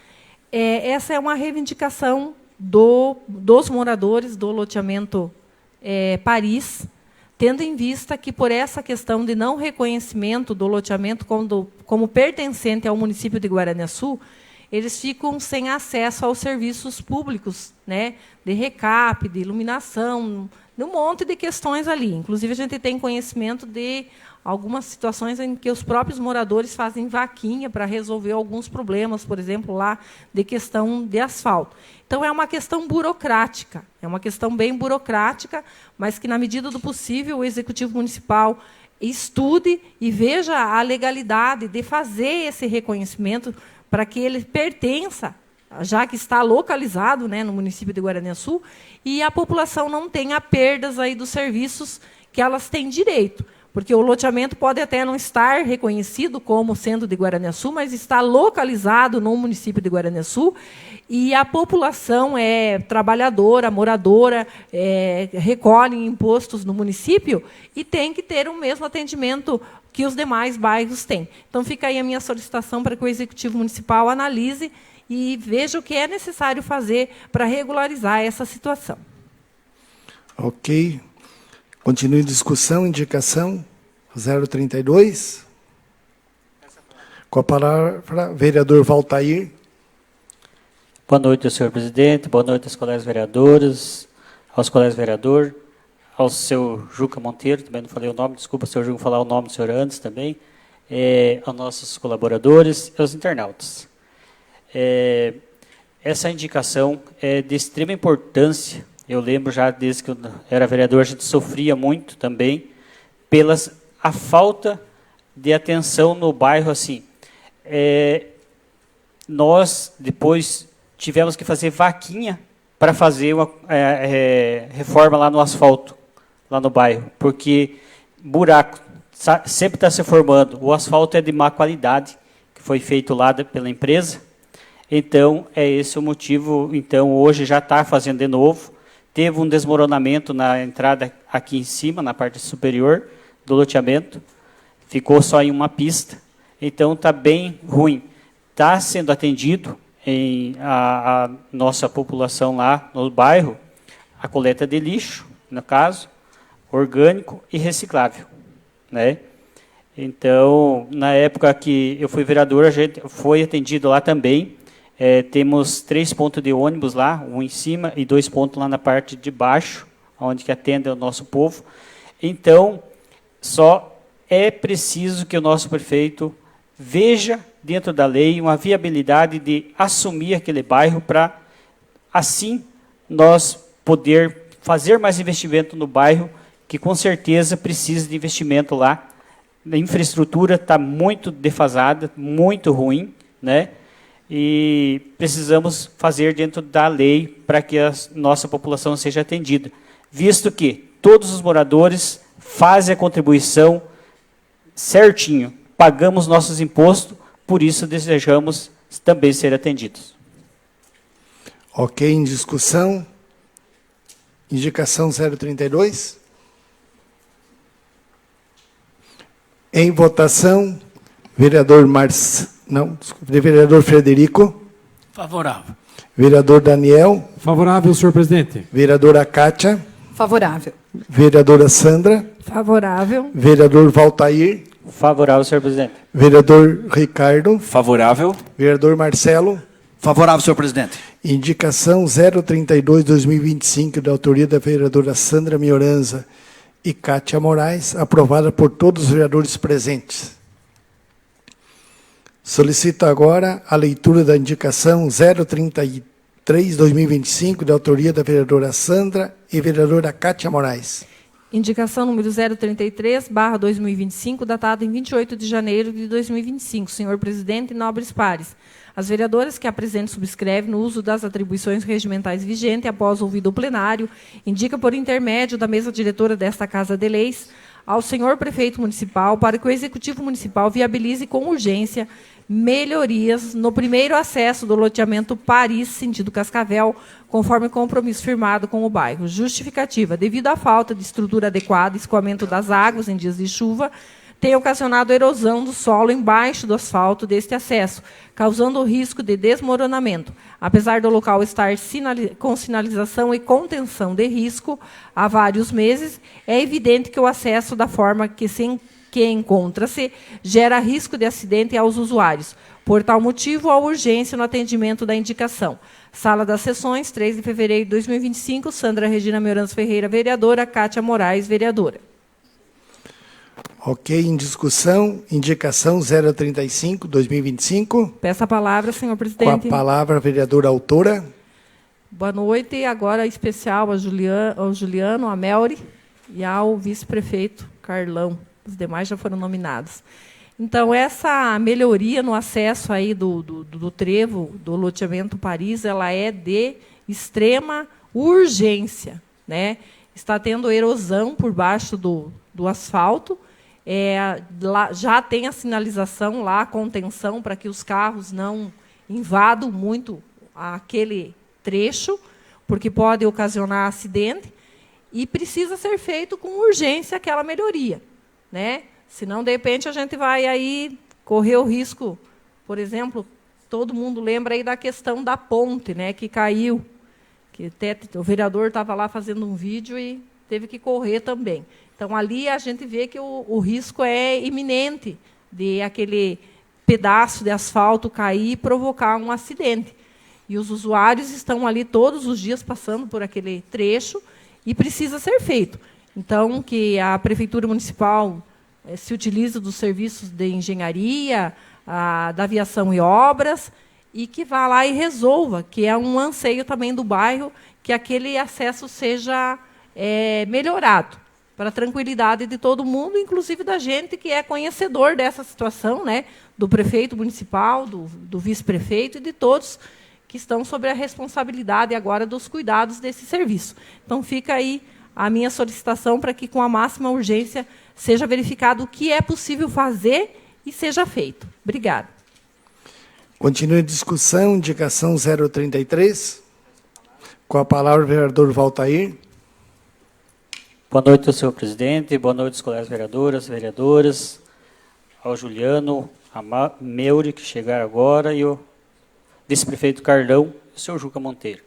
Essa é uma reivindicação dos moradores do loteamento Paris, tendo em vista que, por essa questão de não reconhecimento do loteamento como pertencente ao município de Guaraniaçu, eles ficam sem acesso aos serviços públicos, né, de recap, de iluminação, de um monte de questões ali. Inclusive, a gente tem conhecimento de algumas situações em que os próprios moradores fazem vaquinha para resolver alguns problemas, por exemplo, lá de questão de asfalto. Então, é uma questão burocrática, é uma questão bem burocrática, mas que, na medida do possível, o Executivo Municipal estude e veja a legalidade de fazer esse reconhecimento para que ele pertença, já que está localizado, né, no município de Guaraniaçu, e a população não tenha perdas aí dos serviços que elas têm direito. Porque o loteamento pode até não estar reconhecido como sendo de Guaraniaçu, mas está localizado no município de Guaraniaçu, e a população é trabalhadora, moradora, recolhe impostos no município e tem que ter o mesmo atendimento que os demais bairros têm. Então, fica aí a minha solicitação para que o Executivo Municipal analise e veja o que é necessário fazer para regularizar essa situação. Ok. Continue a discussão, indicação 032. Com a palavra, vereador Valtair. Boa noite, senhor presidente. Boa noite aos colegas vereadores, aos colegas vereadores, ao seu Juca Monteiro, também não falei o nome, desculpa, senhor Juca, falar o nome do senhor antes também, aos nossos colaboradores e aos internautas. Essa indicação é de extrema importância. Eu lembro já desde que eu era vereador, a gente sofria muito também a falta de atenção no bairro. Assim, nós depois tivemos que fazer vaquinha para fazer uma reforma lá no asfalto, lá no bairro, porque buraco sempre está se formando. O asfalto é de má qualidade, que foi feito lá pela empresa. Então, é esse o motivo. Então, hoje já está fazendo de novo. Teve um desmoronamento na entrada aqui em cima, na parte superior do loteamento. Ficou só em uma pista. Então, está bem ruim. Está sendo atendido a nossa população lá no bairro, a coleta de lixo, no caso, orgânico e reciclável, né? Então, na época que eu fui vereador, a gente foi atendido lá também. Temos 3 pontos de ônibus lá, um em cima e 2 pontos lá na parte de baixo, onde que atende o nosso povo. Então, só é preciso que o nosso prefeito veja dentro da lei uma viabilidade de assumir aquele bairro para, assim, nós poder fazer mais investimento no bairro, que com certeza precisa de investimento lá. A infraestrutura está muito defasada, muito ruim, né? E precisamos fazer dentro da lei para que a nossa população seja atendida, visto que todos os moradores fazem a contribuição certinho, pagamos nossos impostos, por isso desejamos também ser atendidos. Ok, em discussão. Indicação 032. Em votação, vereador vereador Frederico. Favorável. Vereador Daniel. Favorável, senhor presidente. Vereadora Kátia. Favorável. Vereadora Sandra. Favorável. Vereador Valtair. Favorável, senhor presidente. Vereador Ricardo. Favorável. Vereador Marcelo. Favorável, senhor presidente. Indicação 032/2025, da autoria da vereadora Sandra Mioranza e Kátia Moraes, aprovada por todos os vereadores presentes. Solicito agora a leitura da indicação 033/2025, da autoria da vereadora Sandra e vereadora Kátia Moraes. Indicação número 033/2025, datada em 28 de janeiro de 2025. Senhor presidente e nobres pares, as vereadoras que a presente subscreve no uso das atribuições regimentais vigentes, após ouvido o plenário, indica por intermédio da mesa diretora desta Casa de Leis ao senhor prefeito municipal para que o Executivo Municipal viabilize com urgência melhorias no primeiro acesso do loteamento Paris, sentido Cascavel, conforme compromisso firmado com o bairro. Justificativa: devido à falta de estrutura adequada, escoamento das águas em dias de chuva, tem ocasionado erosão do solo embaixo do asfalto deste acesso, causando o risco de desmoronamento. Apesar do local estar com sinalização e contenção de risco há vários meses, é evidente que o acesso da forma que encontra-se gera risco de acidente aos usuários. Por tal motivo, há urgência no atendimento da indicação. Sala das Sessões, 3 de fevereiro de 2025, Sandra Regina Mioranza Ferreira, vereadora, Kátia Moraes, vereadora. Ok, em discussão, indicação 035/2025. Peço a palavra, senhor Com a presidente. palavra, a vereadora autora. Boa noite. Agora, especial ao Juliano, a Melri e ao vice-prefeito Carlão. Os demais já foram nominados. Então, essa melhoria no acesso aí do trevo, do loteamento Paris, ela é de extrema urgência, né? Está tendo erosão por baixo do asfalto já tem a sinalização lá, a contenção, para que os carros não invadam muito aquele trecho, porque pode ocasionar acidente, e precisa ser feito com urgência aquela melhoria, né? Senão, de repente, a gente vai aí correr o risco, por exemplo, todo mundo lembra aí da questão da ponte, né, que caiu, que até o vereador estava lá fazendo um vídeo e teve que correr também. Então, ali a gente vê que o risco é iminente de aquele pedaço de asfalto cair e provocar um acidente. E os usuários estão ali todos os dias passando por aquele trecho e precisa ser feito. Então, que a Prefeitura Municipal se utilize dos serviços de engenharia, da aviação e obras, e que vá lá e resolva, que é um anseio também do bairro, que aquele acesso seja melhorado, para a tranquilidade de todo mundo, inclusive da gente que é conhecedor dessa situação, né, do prefeito municipal, do vice-prefeito e de todos que estão sob a responsabilidade agora dos cuidados desse serviço. Então, fica aí a minha solicitação para que, com a máxima urgência, seja verificado o que é possível fazer e seja feito. Obrigada. Continue a discussão, indicação 033. Com a palavra o vereador Valtair. Boa noite, senhor presidente. Boa noite, colegas vereadoras, vereadoras, ao Juliano, a Meuri, que chegaram agora, e o vice-prefeito Carlão e o senhor Juca Monteiro.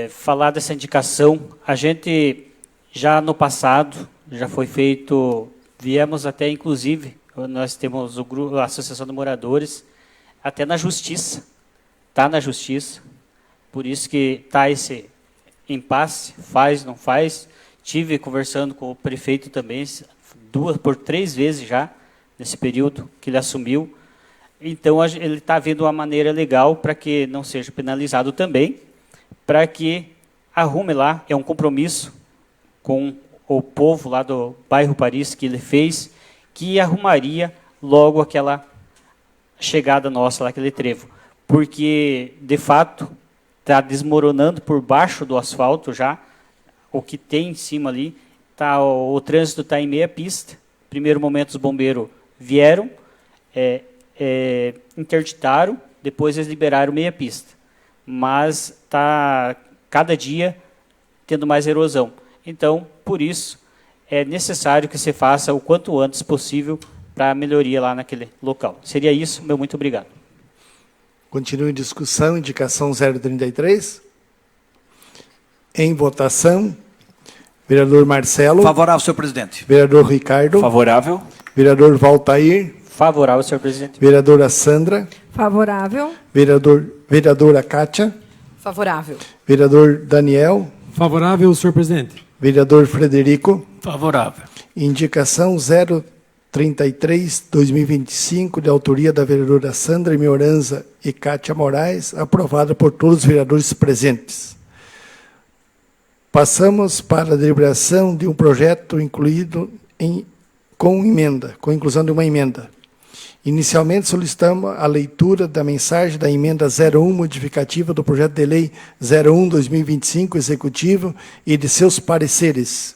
Falar dessa indicação, a gente já no passado, já foi feito, viemos até, inclusive, nós temos o grupo, a Associação de Moradores, até na Justiça, está na Justiça, por isso que está esse impasse, faz, não faz. Tive conversando com o prefeito também, 2 por 3 vezes já, nesse período que ele assumiu. Então, ele está vendo uma maneira legal para que não seja penalizado também, para que arrume lá, é um compromisso com o povo lá do bairro Paris que ele fez, que arrumaria logo aquela chegada nossa lá, aquele trevo. Porque, de fato, está desmoronando por baixo do asfalto já, o que tem em cima ali, o trânsito está em meia pista. Primeiro momento os bombeiros vieram, interditaram, depois eles liberaram meia pista. Mas está cada dia tendo mais erosão. Então, por isso, é necessário que se faça o quanto antes possível para a melhoria lá naquele local. Seria isso, meu muito obrigado. Continue em discussão, indicação 033. Em votação, vereador Marcelo. Favorável, senhor presidente. Vereador Ricardo. Favorável. Vereador Valtair. Favorável, senhor presidente. Vereadora Sandra. Favorável. Vereadora Kátia. Favorável. Vereador Daniel. Favorável, senhor presidente. Vereador Frederico. Favorável. Indicação 033/2025, de autoria da vereadora Sandra Mioranza e Kátia Moraes, aprovada por todos os vereadores presentes. Passamos para a deliberação de um projeto incluído com inclusão de uma emenda. Inicialmente, solicitamos a leitura da mensagem da emenda 01, modificativa do projeto de lei 01/2025, executivo, e de seus pareceres.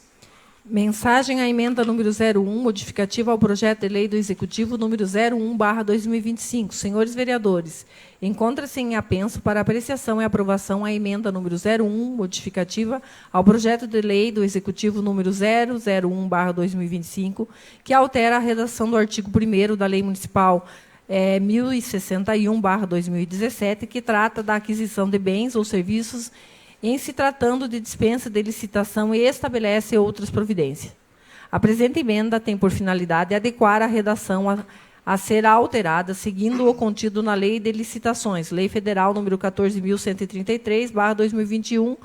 Mensagem à emenda número 01, modificativa ao projeto de lei do Executivo número 01/2025. Senhores vereadores, encontra-se em apenso para apreciação e aprovação a emenda número 01, modificativa ao projeto de lei do Executivo número 001/2025, que altera a redação do artigo 1º da Lei Municipal 1061/2017, que trata da aquisição de bens ou serviços em se tratando de dispensa de licitação e estabelece outras providências. A presente emenda tem por finalidade adequar a redação a ser alterada, seguindo o contido na Lei de Licitações, Lei Federal número 14.133/2021,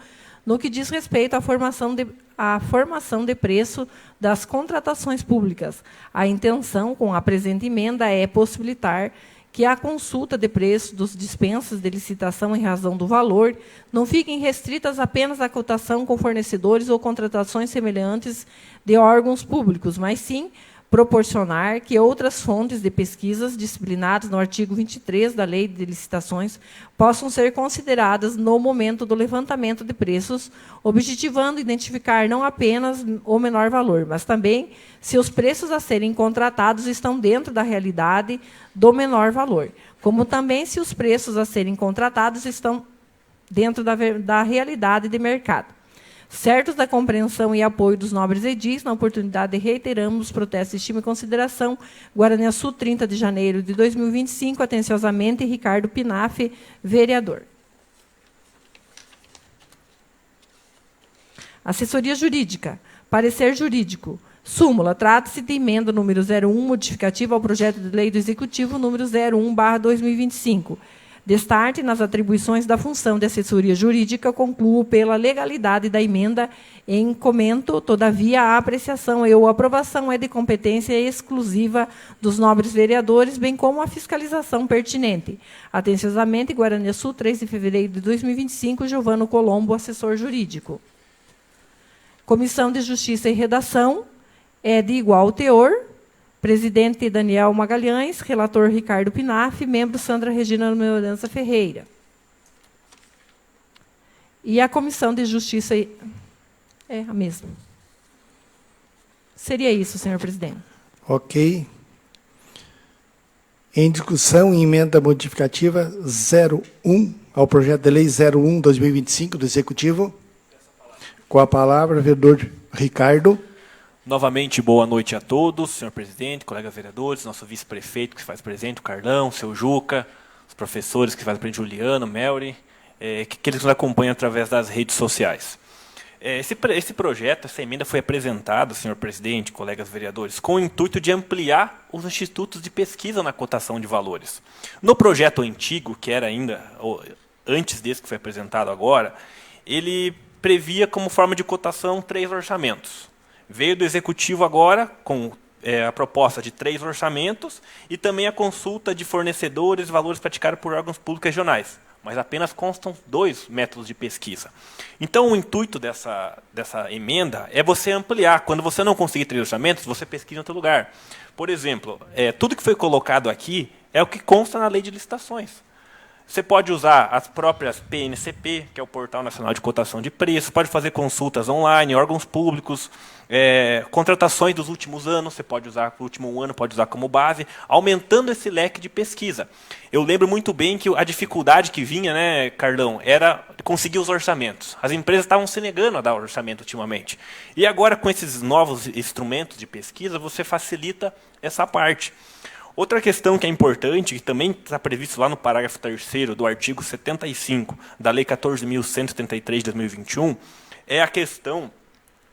no que diz respeito à formação de preço das contratações públicas. A intenção com a presente emenda é possibilitar que a consulta de preço dos dispensas de licitação em razão do valor não fiquem restritas apenas à cotação com fornecedores ou contratações semelhantes de órgãos públicos, mas sim proporcionar que outras fontes de pesquisas disciplinadas no artigo 23 da Lei de Licitações possam ser consideradas no momento do levantamento de preços, objetivando identificar não apenas o menor valor, mas também se os preços a serem contratados estão dentro da realidade do menor valor, como também se os preços a serem contratados estão dentro da realidade de mercado. Certos da compreensão e apoio dos nobres edis, na oportunidade reiteramos os protestos de estima e consideração. Guaraniaçu, 30 de janeiro de 2025, atenciosamente, Ricardo Pinaf, vereador. Assessoria Jurídica. Parecer jurídico. Súmula. Trata-se de emenda número 01, modificativa ao projeto de lei do Executivo número 01/2025. Destarte nas atribuições da função de assessoria jurídica, concluo pela legalidade da emenda em comento, todavia, a apreciação e ou aprovação é de competência exclusiva dos nobres vereadores, bem como a fiscalização pertinente. Atenciosamente, Guaraniaçu, 3 de fevereiro de 2025, Giovano Colombo, assessor jurídico. Comissão de Justiça e Redação é de igual teor. Presidente Daniel Magalhães, relator Ricardo Pinaf, membro Sandra Regina Meorança Ferreira. E a Comissão de Justiça é a mesma. Seria isso, senhor presidente. Ok. Em discussão, emenda modificativa 01 ao projeto de lei 01/2025 do Executivo. Com a palavra, vereador Ricardo. Novamente, boa noite a todos, senhor presidente, colegas vereadores, nosso vice-prefeito que se faz presente, o Carlão, o seu Juca, os professores que se fazem presente, Juliano, Melry, que eles nos acompanham através das redes sociais. Esse projeto, essa emenda foi apresentada, senhor presidente, colegas vereadores, com o intuito de ampliar os institutos de pesquisa na cotação de valores. No projeto antigo, que era ainda antes desse que foi apresentado agora, ele previa como forma de cotação 3 orçamentos. Veio do Executivo agora com a proposta de 3 orçamentos e também a consulta de fornecedores e valores praticados por órgãos públicos regionais, mas apenas constam 2 métodos de pesquisa. Então, o intuito dessa emenda é você ampliar. Quando você não conseguir 3 orçamentos, você pesquisa em outro lugar. Por exemplo, tudo que foi colocado aqui é o que consta na Lei de Licitações. Você pode usar as próprias PNCP, que é o Portal Nacional de Cotação de Preços, pode fazer consultas online, órgãos públicos, contratações dos últimos anos, você pode usar o último ano, pode usar como base, aumentando esse leque de pesquisa. Eu lembro muito bem que a dificuldade que vinha, né, Carlão, era conseguir os orçamentos. As empresas estavam se negando a dar orçamento ultimamente. E agora, com esses novos instrumentos de pesquisa, você facilita essa parte. Outra questão que é importante, que também está previsto lá no parágrafo 3º do artigo 75 da Lei 14.173 de 2021, é a questão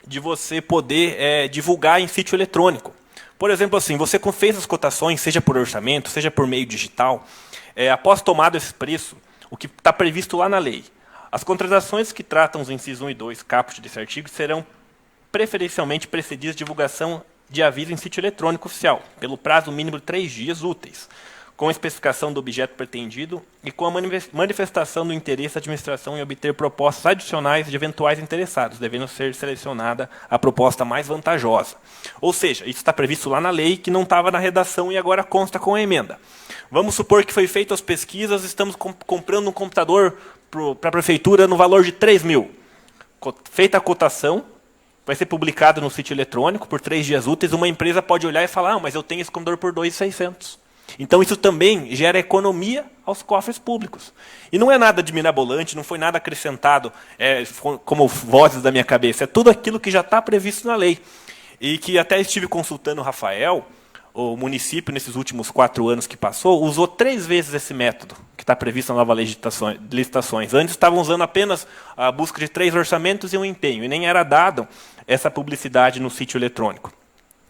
de você poder divulgar em sítio eletrônico. Por exemplo, assim, você fez as cotações, seja por orçamento, seja por meio digital, após tomado esse preço, o que está previsto lá na lei, as contratações que tratam os incisos 1 e 2, caput desse artigo, serão preferencialmente precedidas de divulgação de aviso em sítio eletrônico oficial, pelo prazo mínimo de 3 dias úteis, com a especificação do objeto pretendido e com a manifestação do interesse da administração em obter propostas adicionais de eventuais interessados, devendo ser selecionada a proposta mais vantajosa. Ou seja, isso está previsto lá na lei, que não estava na redação e agora consta com a emenda. Vamos supor que foi feita as pesquisas, estamos comprando um computador para a prefeitura no valor de 3 mil. Feita a cotação, vai ser publicado no sítio eletrônico por 3 dias úteis, uma empresa pode olhar e falar, mas eu tenho esse computador por 2.600. Então, isso também gera economia aos cofres públicos. E não é nada de mirabolante, não foi nada acrescentado como vozes da minha cabeça. É tudo aquilo que já está previsto na lei. E que até estive consultando o Rafael, o município, nesses últimos 4 anos que passou, usou 3 vezes esse método que está previsto na nova lei de licitações. Antes estavam usando apenas a busca de 3 orçamentos e um empenho, e nem era dado essa publicidade no sítio eletrônico.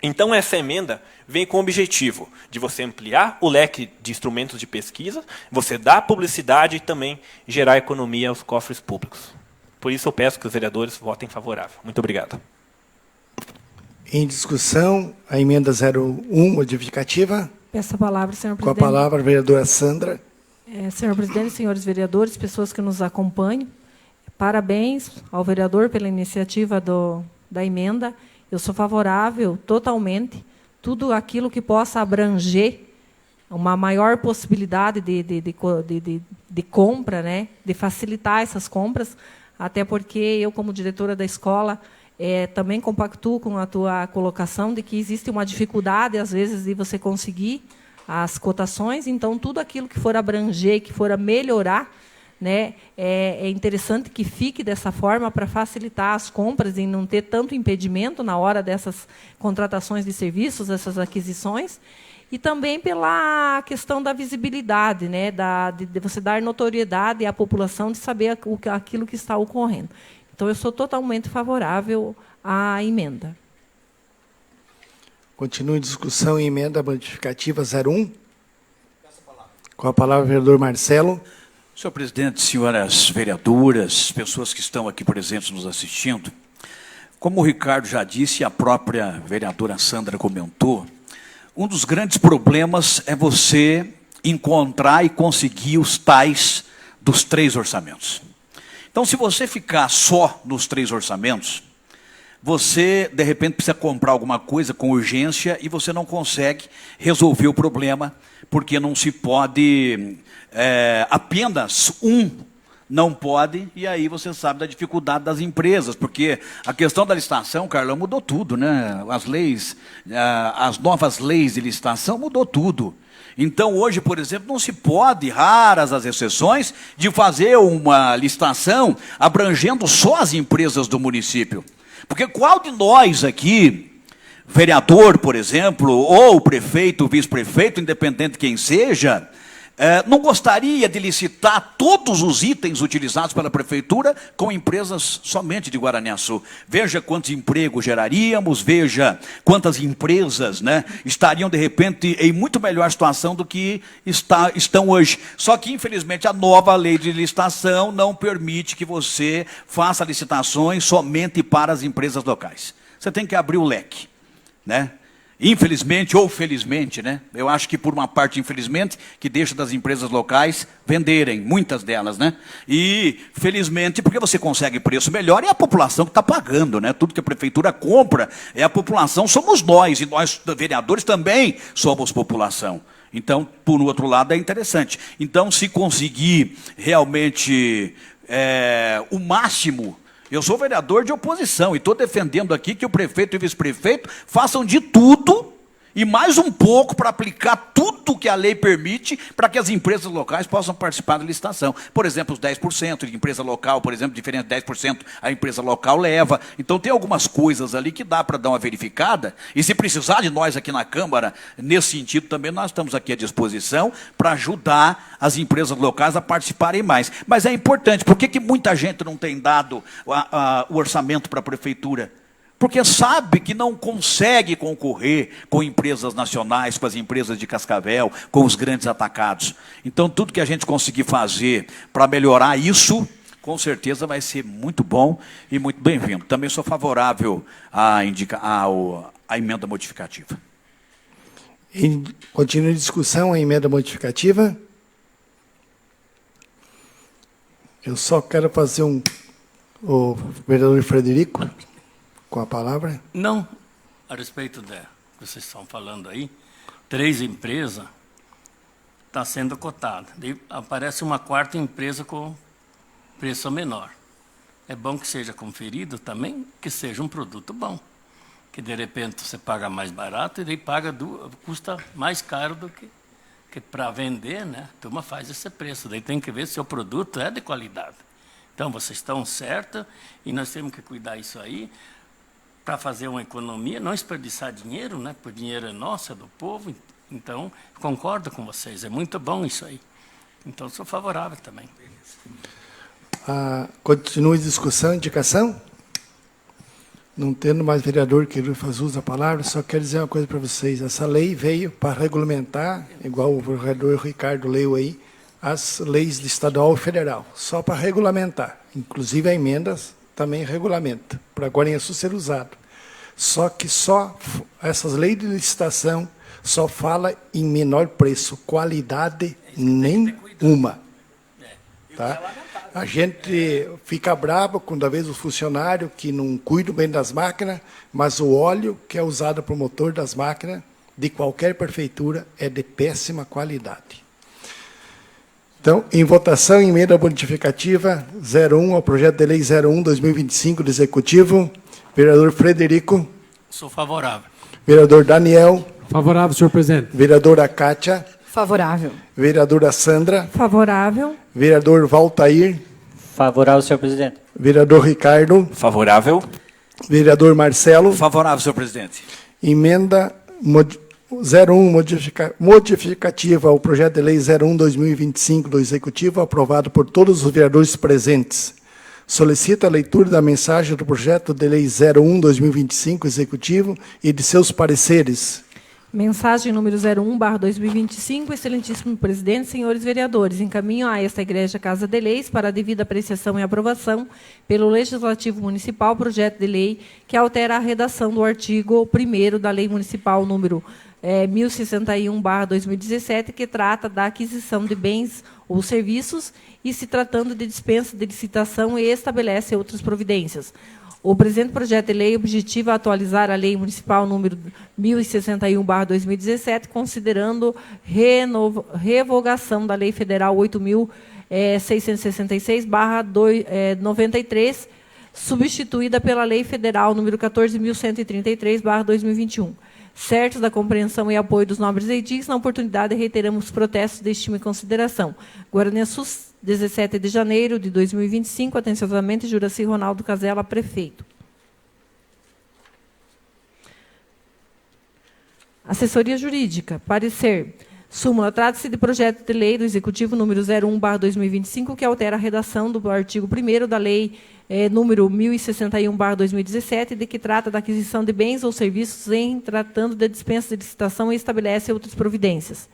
Então, essa emenda vem com o objetivo de você ampliar o leque de instrumentos de pesquisa, você dar publicidade e também gerar economia aos cofres públicos. Por isso, eu peço que os vereadores votem favorável. Muito obrigado. Em discussão, a emenda 01, modificativa. Peço a palavra, senhor Com a presidente. palavra, a vereadora Sandra. Senhor presidente, senhores vereadores, pessoas que nos acompanham, parabéns ao vereador pela iniciativa da emenda. Eu sou favorável totalmente. tudo aquilo que possa abranger uma maior possibilidade de compra, né, de facilitar essas compras, até porque eu, como diretora da escola, também compactuo com a tua colocação de que existe uma dificuldade, às vezes, de você conseguir as cotações. Então, tudo aquilo que for abranger, que for melhorar, né, é interessante que fique dessa forma para facilitar as compras e não ter tanto impedimento na hora dessas contratações de serviços, essas aquisições. E também pela questão da visibilidade, né, de você dar notoriedade à população de saber aquilo que está ocorrendo. Então, eu sou totalmente favorável à emenda. Continua em discussão em emenda modificativa 01. Com a palavra o vereador Marcelo. Senhor presidente, senhoras vereadoras, pessoas que estão aqui presentes nos assistindo, como o Ricardo já disse e a própria vereadora Sandra comentou, um dos grandes problemas é você encontrar e conseguir os tais dos 3 orçamentos. Então, se você ficar só nos 3 orçamentos, você, de repente, precisa comprar alguma coisa com urgência e você não consegue resolver o problema, porque não se pode, apenas um não pode, e aí você sabe da dificuldade das empresas, porque a questão da licitação, Carlão, mudou tudo, né? As leis, as novas leis de licitação mudou tudo. Então, hoje, por exemplo, não se pode, raras as exceções, de fazer uma licitação abrangendo só as empresas do município. Porque qual de nós aqui, vereador, por exemplo, ou prefeito, vice-prefeito, independente de quem seja, não gostaria de licitar todos os itens utilizados pela prefeitura com empresas somente de Guaraniaçu? Veja quantos empregos geraríamos, veja quantas empresas, né, estariam, de repente, em muito melhor situação do que estão hoje. Só que, infelizmente, a nova lei de licitação não permite que você faça licitações somente para as empresas locais. Você tem que abrir o leque, né? Infelizmente ou felizmente, né? Eu acho que por uma parte, infelizmente, que deixa das empresas locais venderem, muitas delas, né? E felizmente porque você consegue preço melhor e é a população que está pagando, né? Tudo que a prefeitura compra é a população, somos nós, e nós, vereadores, também somos população. Então, por outro lado, é interessante. Então, se conseguir realmente o máximo. Eu sou vereador de oposição e estou defendendo aqui que o prefeito e o vice-prefeito façam de tudo e mais um pouco para aplicar tudo que a lei permite para que as empresas locais possam participar da licitação. Por exemplo, os 10% de empresa local, por exemplo, diferente de 10% a empresa local leva. Então, tem algumas coisas ali que dá para dar uma verificada. E se precisar de nós aqui na Câmara, nesse sentido também, nós estamos aqui à disposição para ajudar as empresas locais a participarem mais. Mas é importante, por que muita gente não tem dado o orçamento para a prefeitura? Porque sabe que não consegue concorrer com empresas nacionais, com as empresas de Cascavel, com os grandes atacados. Então, tudo que a gente conseguir fazer para melhorar isso, com certeza vai ser muito bom e muito bem-vindo. Também sou favorável à emenda modificativa. Continua a discussão a emenda modificativa. Eu só quero fazer o vereador Frederico, com a palavra. Não, a respeito que vocês estão falando aí, 3 empresas está sendo cotada. Daí aparece uma 4ª empresa com preço menor. É bom que seja conferido também, que seja um produto bom. Que, de repente, você paga mais barato e daí custa mais caro do que para vender, né? A turma faz esse preço. Daí tem que ver se o produto é de qualidade. Então, vocês estão certos e nós temos que cuidar disso aí, para fazer uma economia, não desperdiçar dinheiro, né? Porque o dinheiro é nosso, é do povo. Então, concordo com vocês, é muito bom isso aí. Então, sou favorável também. Continua a discussão, indicação? Não tendo mais vereador que faz uso da palavra, só quero dizer uma coisa para vocês. Essa lei veio para regulamentar, igual o vereador Ricardo leu aí, as leis de estadual e federal, só para regulamentar. Inclusive, a emendas também regulamenta, para Guaraniaçu ser usado. Só que essas leis de licitação só fala em menor preço, qualidade nenhuma. Tá? A gente fica bravo quando, às vezes, o funcionário que não cuida bem das máquinas, mas o óleo que é usado para o motor das máquinas de qualquer prefeitura é de péssima qualidade. Então, em votação, emenda modificativa 01 ao projeto de lei 01/2025 do Executivo. Vereador Frederico. Sou favorável. Vereador Daniel. Favorável, senhor presidente. Vereadora Kátia. Favorável. Vereadora Sandra. Favorável. Vereador Valtair. Favorável, senhor presidente. Vereador Ricardo. Favorável. Vereador Marcelo. Favorável, senhor presidente. Emenda 01 modificativa ao projeto de lei 01/2025 do Executivo, aprovado por todos os vereadores presentes. Solicita a leitura da mensagem do projeto de lei 01/2025 Executivo e de seus pareceres. Mensagem número 01/2025, excelentíssimo presidente, senhores vereadores, encaminho a esta Igreja Casa de Leis para a devida apreciação e aprovação pelo Legislativo Municipal projeto de lei que altera a redação do artigo 1º da Lei Municipal número 1061/2017, que trata da aquisição de bens ou serviços e se tratando de dispensa de licitação e estabelece outras providências. O presente projeto de lei objetiva atualizar a Lei Municipal número 1061/2017, considerando revogação da Lei Federal 8.666/93, substituída pela Lei Federal número 14.133/2021. Certos da compreensão e apoio dos nobres edis, na oportunidade reiteramos os protestos de estima e consideração. Guaraniaçu, 17 de janeiro de 2025, atenciosamente, Juraci Ronaldo Casella, prefeito. Assessoria Jurídica, parecer. Súmula, trata-se de projeto de lei do Executivo número 01/2025, que altera a redação do artigo 1º da Lei número 1061/2017, de que trata da aquisição de bens ou serviços em tratando de dispensa de licitação e estabelece outras providências.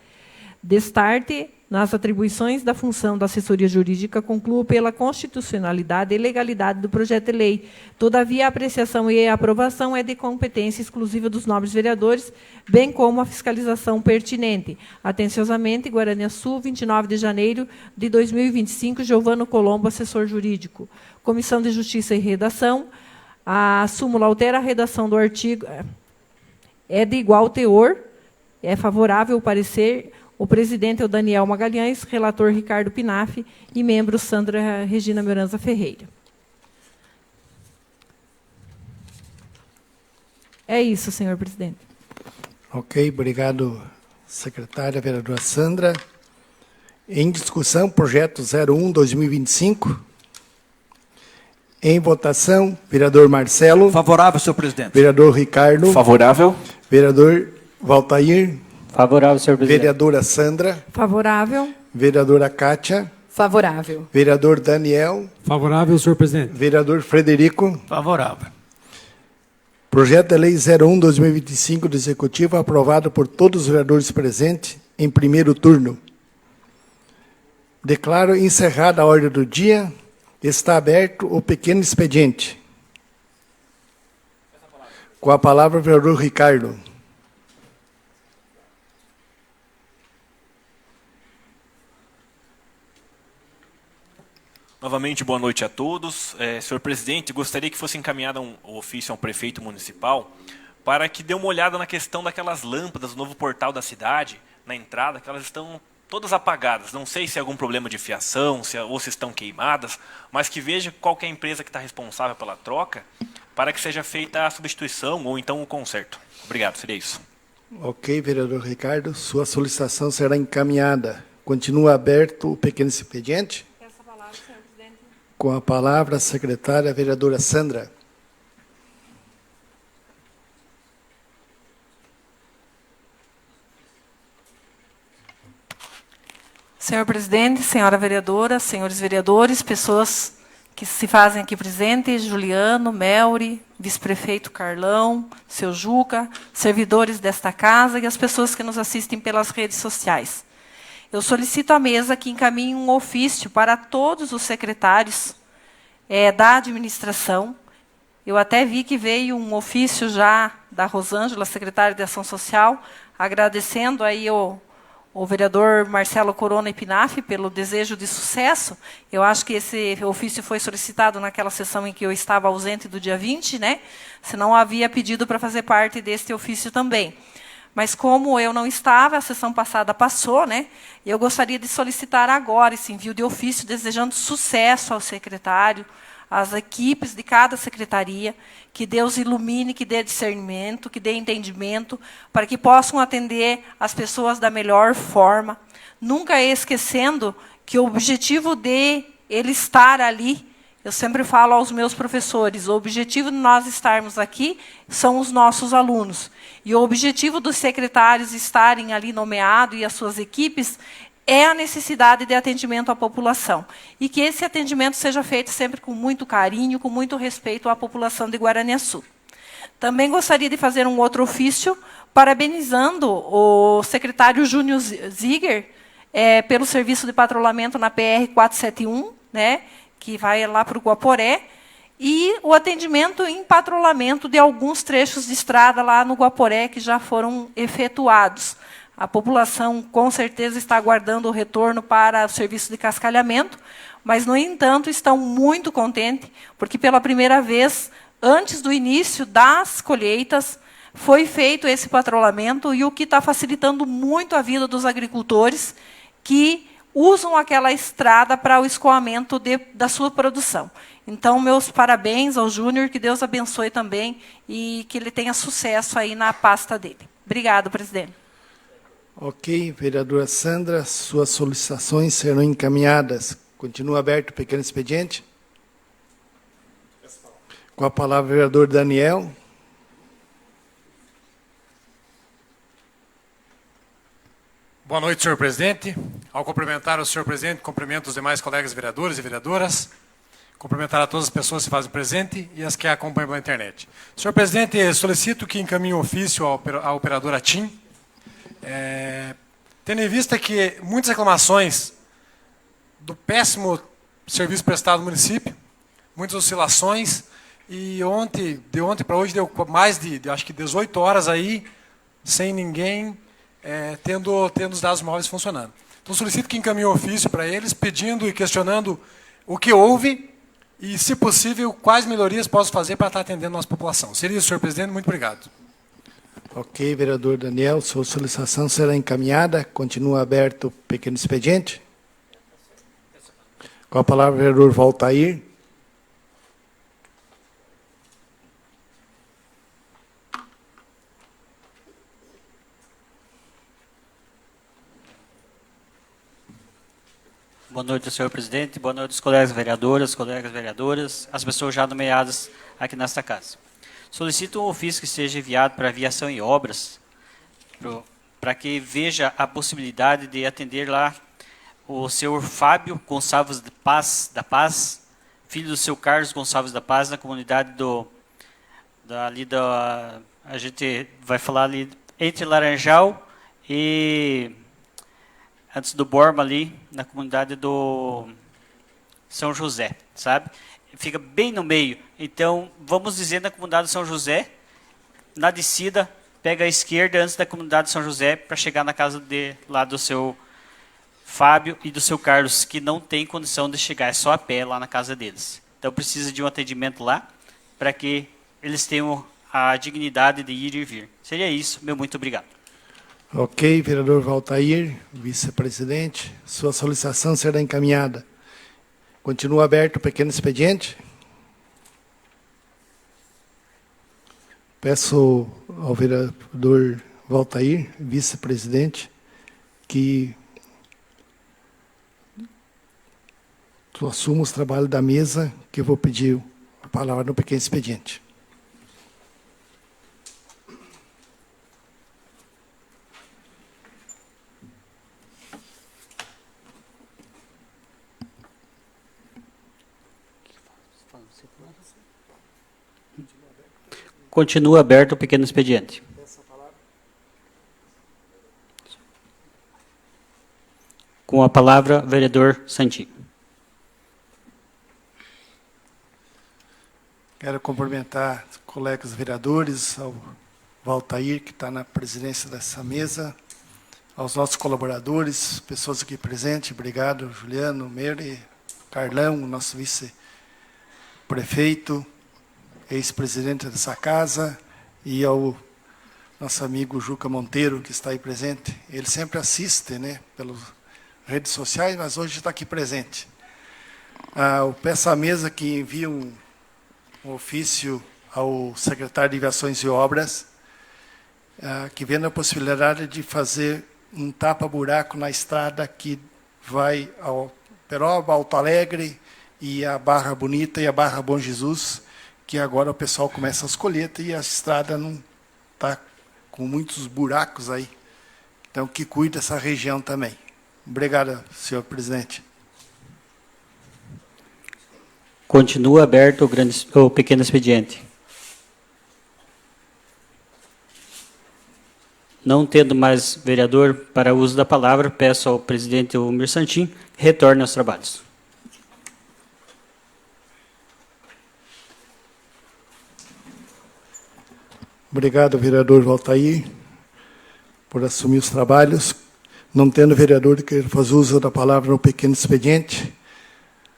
Destarte nas atribuições da função da assessoria jurídica, concluo pela constitucionalidade e legalidade do projeto de lei. Todavia, a apreciação e a aprovação é de competência exclusiva dos nobres vereadores, bem como a fiscalização pertinente. Atenciosamente, Guaraniaçu, 29 de janeiro de 2025, Giovano Colombo, assessor jurídico. Comissão de Justiça e Redação. A súmula altera a redação do artigo. É de igual teor. É favorável o parecer. O presidente é o Daniel Magalhães, relator Ricardo Pinaf e membro Sandra Regina Meranza Ferreira. É isso, senhor presidente. Ok, obrigado, secretária, vereadora Sandra. Em discussão, projeto 01/2025. Em votação, vereador Marcelo. Favorável, senhor presidente. Vereador Ricardo. Favorável. Vereador Valtair. Favorável, senhor presidente. Vereadora Sandra. Favorável. Vereadora Kátia. Favorável. Vereador Daniel. Favorável, senhor presidente. Vereador Frederico. Favorável. Projeto de lei 01/2025 do Executivo, aprovado por todos os vereadores presentes em primeiro turno. Declaro encerrada a ordem do dia. Está aberto o pequeno expediente. Com a palavra, o vereador Ricardo. Novamente, boa noite a todos. Senhor presidente, gostaria que fosse encaminhado um ofício ao prefeito municipal para que dê uma olhada na questão daquelas lâmpadas do novo portal da cidade, na entrada, que elas estão todas apagadas. Não sei se é algum problema de fiação, ou se estão queimadas, mas que veja qual que é a empresa que está responsável pela troca para que seja feita a substituição ou então o conserto. Obrigado, seria isso. Ok, vereador Ricardo, sua solicitação será encaminhada. Continua aberto o pequeno expediente. Com a palavra, a secretária, a vereadora Sandra. Senhor presidente, senhora vereadora, senhores vereadores, pessoas que se fazem aqui presentes, Juliano, Melri, vice-prefeito Carlão, seu Juca, servidores desta casa e as pessoas que nos assistem pelas redes sociais. Eu solicito à mesa que encaminhe um ofício para todos os secretários da administração. Eu até vi que veio um ofício já da Rosângela, secretária de Ação Social, agradecendo aí o vereador Marcelo Corona e Pinaf pelo desejo de sucesso. Eu acho que esse ofício foi solicitado naquela sessão em que eu estava ausente do dia 20, né? Senão havia pedido para fazer parte deste ofício também. mas como eu não estava, a sessão passada passou, né? Eu gostaria de solicitar agora esse envio de ofício, desejando sucesso ao secretário, às equipes de cada secretaria, que Deus ilumine, que dê discernimento, que dê entendimento, para que possam atender as pessoas da melhor forma, nunca esquecendo que o objetivo de ele estar ali, eu sempre falo aos meus professores, o objetivo de nós estarmos aqui são os nossos alunos. E o objetivo dos secretários estarem ali nomeados e as suas equipes é a necessidade de atendimento à população. E que esse atendimento seja feito sempre com muito carinho, com muito respeito à população de Guaraniaçu. Também gostaria de fazer um outro ofício, parabenizando o secretário Júnior Ziger pelo serviço de patrulhamento na PR-471, né, que vai lá para o Guaporé, e o atendimento em patrulhamento de alguns trechos de estrada lá no Guaporé que já foram efetuados. A população, com certeza, está aguardando o retorno para o serviço de cascalhamento, mas, no entanto, estão muito contentes, porque, pela primeira vez, antes do início das colheitas, foi feito esse patrulhamento, e o que está facilitando muito a vida dos agricultores, que usam aquela estrada para o escoamento da sua produção. Então, meus parabéns ao Júnior, que Deus abençoe também e que ele tenha sucesso aí na pasta dele. Obrigado, presidente. Ok, vereadora Sandra, suas solicitações serão encaminhadas. Continua aberto o pequeno expediente. Com a palavra, o vereador Daniel. Boa noite, senhor presidente. Ao cumprimentar o senhor presidente, cumprimento os demais colegas vereadores e vereadoras. Cumprimentar a todas as pessoas que se fazem presente e as que acompanham pela internet. Senhor presidente, solicito que encaminhe um ofício à operadora TIM, tendo em vista que muitas reclamações do péssimo serviço prestado no município, muitas oscilações, e de ontem para hoje deu mais de acho que 18 horas aí, sem ninguém tendo os dados móveis funcionando. Então, solicito que encaminhe um ofício para eles, pedindo e questionando o que houve e, se possível, quais melhorias posso fazer para estar atendendo a nossa população. Seria isso, senhor presidente. Muito obrigado. Ok, vereador Daniel, sua solicitação será encaminhada. Continua aberto o pequeno expediente. Com a palavra, o vereador Valtair. Boa noite, senhor presidente. Boa noite, os colegas vereadoras, as pessoas já nomeadas aqui nesta casa. Solicito um ofício que seja enviado para a Aviação e Obras, para que veja a possibilidade de atender lá o senhor Fábio Gonçalves da Paz, filho do seu Carlos Gonçalves da Paz, na comunidade a gente vai falar ali entre Laranjal e antes do Borma ali, na comunidade do São José, sabe? Fica bem no meio. Então, vamos dizer na comunidade de São José, na descida, pega a esquerda antes da comunidade de São José para chegar na casa lá do seu Fábio e do seu Carlos, que não tem condição de chegar, é só a pé lá na casa deles. Então, precisa de um atendimento lá para que eles tenham a dignidade de ir e vir. Seria isso. Meu muito obrigado. Ok, vereador Valtair, vice-presidente, sua solicitação será encaminhada. Continua aberto o pequeno expediente. Peço ao vereador Valtair, vice-presidente, que tu assuma os trabalhos da mesa, que eu vou pedir a palavra no pequeno expediente. Continua aberto o pequeno expediente. Com a palavra, vereador Santi. Quero cumprimentar os colegas vereadores, ao Valtair, que está na presidência dessa mesa, aos nossos colaboradores, pessoas aqui presentes, obrigado, Juliano, Meire, Carlão, nosso vice-prefeito, ex-presidente dessa casa, e ao nosso amigo Juca Monteiro, que está aí presente. Ele sempre assiste, né, pelas redes sociais, mas hoje está aqui presente. Eu peço à mesa que envie um ofício ao secretário de Aviações e Obras, que vendo a possibilidade de fazer um tapa-buraco na estrada que vai ao Peroba, Alto Alegre, e a Barra Bonita e a Barra Bom Jesus, que agora o pessoal começa as colheitas e a estrada não está com muitos buracos aí. Então, que cuide dessa região também. Obrigado, senhor presidente. Continua aberto o pequeno expediente. Não tendo mais vereador para uso da palavra, peço ao presidente Almir Santin que retorne aos trabalhos. Obrigado, vereador Valtair, por assumir os trabalhos. Não tendo vereador que faz uso da palavra no pequeno expediente,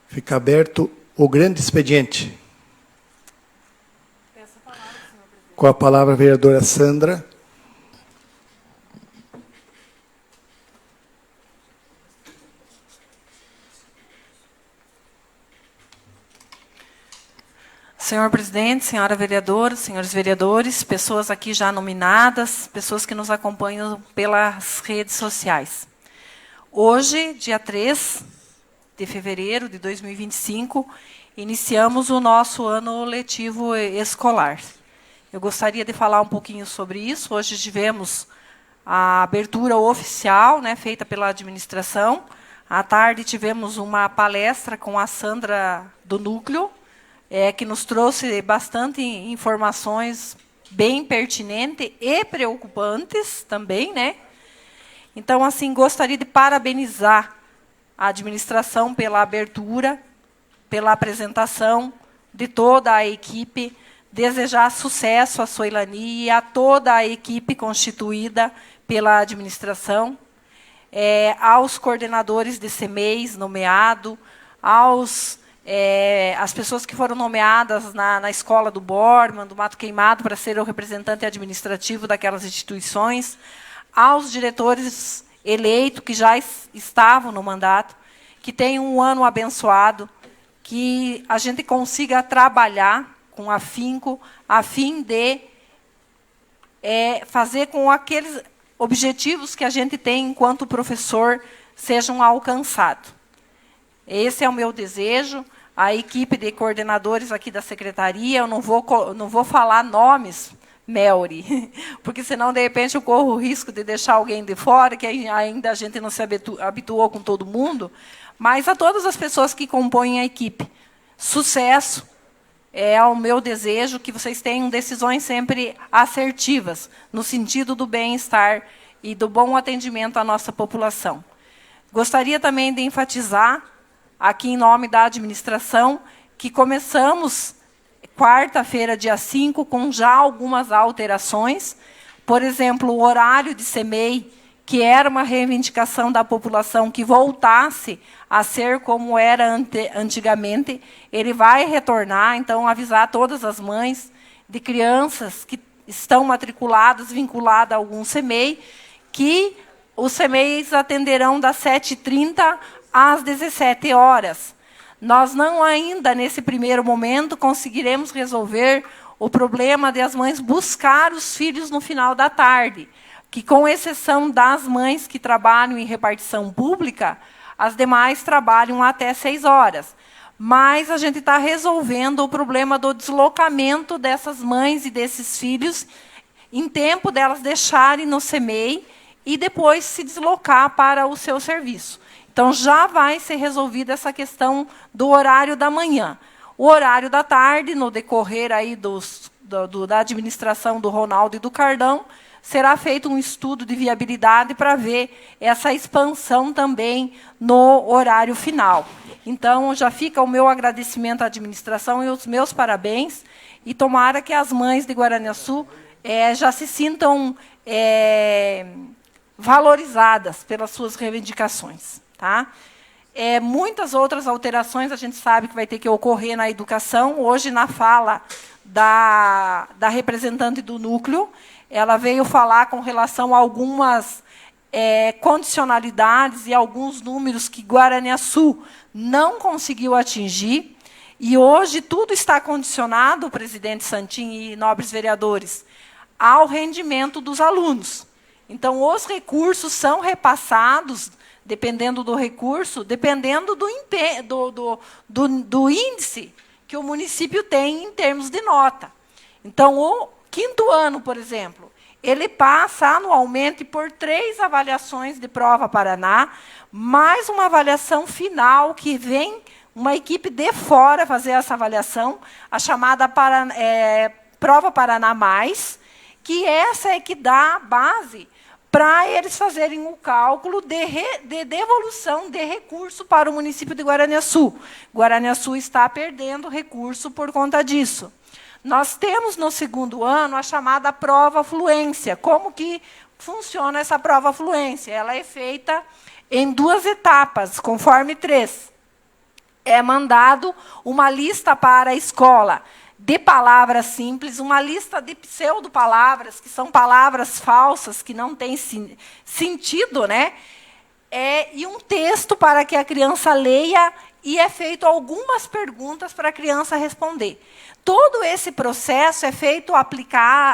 fica aberto o grande expediente. Com a palavra, a vereadora Sandra. Senhor presidente, senhora vereadora, senhores vereadores, pessoas aqui já nominadas, pessoas que nos acompanham pelas redes sociais. Hoje, dia 3 de fevereiro de 2025, iniciamos o nosso ano letivo escolar. Eu gostaria de falar um pouquinho sobre isso. Hoje tivemos a abertura oficial, né, feita pela administração. À tarde tivemos uma palestra com a Sandra do Núcleo, que nos trouxe bastante informações bem pertinentes e preocupantes também, né? Então, assim, gostaria de parabenizar a administração pela abertura, pela apresentação de toda a equipe, desejar sucesso à Soilani e a toda a equipe constituída pela administração, aos coordenadores de CEMEIs nomeado, as pessoas que foram nomeadas na escola do Borman, do Mato Queimado, para ser o representante administrativo daquelas instituições, aos diretores eleitos que já estavam no mandato, que tenham um ano abençoado, que a gente consiga trabalhar com afinco, a fim de fazer com aqueles objetivos que a gente tem enquanto professor sejam alcançados. Esse é o meu desejo. A equipe de coordenadores aqui da secretaria, eu não vou falar nomes, Melri, porque senão, de repente, eu corro o risco de deixar alguém de fora, que ainda a gente não se habituou com todo mundo, mas a todas as pessoas que compõem a equipe, sucesso, é o meu desejo, que vocês tenham decisões sempre assertivas, no sentido do bem-estar e do bom atendimento à nossa população. Gostaria também de enfatizar, aqui em nome da administração, que começamos quarta-feira, dia 5, com já algumas alterações. Por exemplo, o horário de CEMEI, que era uma reivindicação da população que voltasse a ser como era antigamente, ele vai retornar. Então, avisar todas as mães de crianças que estão matriculadas, vinculadas a algum CEMEI, que os CEMEIs atenderão das 7h30 às 17 horas. Nós não ainda, nesse primeiro momento, conseguiremos resolver o problema de as mães buscar os filhos no final da tarde, que, com exceção das mães que trabalham em repartição pública, as demais trabalham até 6 horas. Mas a gente está resolvendo o problema do deslocamento dessas mães e desses filhos em tempo delas deixarem no CEMEI e depois se deslocar para o seu serviço. Então, já vai ser resolvida essa questão do horário da manhã. O horário da tarde, no decorrer aí da administração do Ronaldo e do Cardão, será feito um estudo de viabilidade para ver essa expansão também no horário final. Então, já fica o meu agradecimento à administração e os meus parabéns, e tomara que as mães de Guaraniaçu já se sintam valorizadas pelas suas reivindicações. Tá? Muitas outras alterações a gente sabe que vai ter que ocorrer na educação. Hoje, na fala da representante do núcleo, ela veio falar com relação a algumas condicionalidades e alguns números que Guaraniaçu não conseguiu atingir. E hoje tudo está condicionado, presidente Santin e nobres vereadores, ao rendimento dos alunos. Então, os recursos são repassados, dependendo do recurso, dependendo do índice que o município tem em termos de nota. Então, o 5º ano, por exemplo, ele passa anualmente por 3 avaliações de Prova Paraná, mais uma avaliação final que vem uma equipe de fora fazer essa avaliação, a chamada Prova Paraná Mais, que essa é que dá a base para eles fazerem o cálculo de devolução de recurso para o município de Guaraniaçu. Guaraniaçu está perdendo recurso por conta disso. Nós temos no 2º ano a chamada prova fluência. Como que funciona essa prova fluência? Ela é feita em 2 etapas, conforme 3. É mandado uma lista para a escola de palavras simples, uma lista de pseudo-palavras, que são palavras falsas, que não têm sentido, né? E um texto para que a criança leia, e é feito algumas perguntas para a criança responder. Todo esse processo é feito a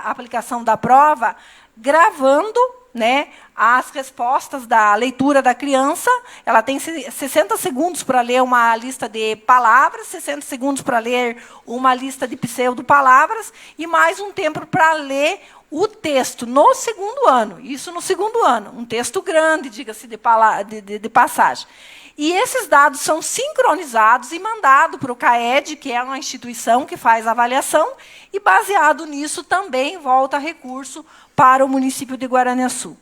aplicação da prova, gravando, né, as respostas da leitura da criança. Ela tem 60 segundos para ler uma lista de palavras, 60 segundos para ler uma lista de pseudo-palavras e mais um tempo para ler o texto no 2º ano. Isso no 2º ano. Um texto grande, diga-se de passagem. E esses dados são sincronizados e mandados para o CAED, que é uma instituição que faz a avaliação, e, baseado nisso, também volta recurso para o município de Guaraniaçu.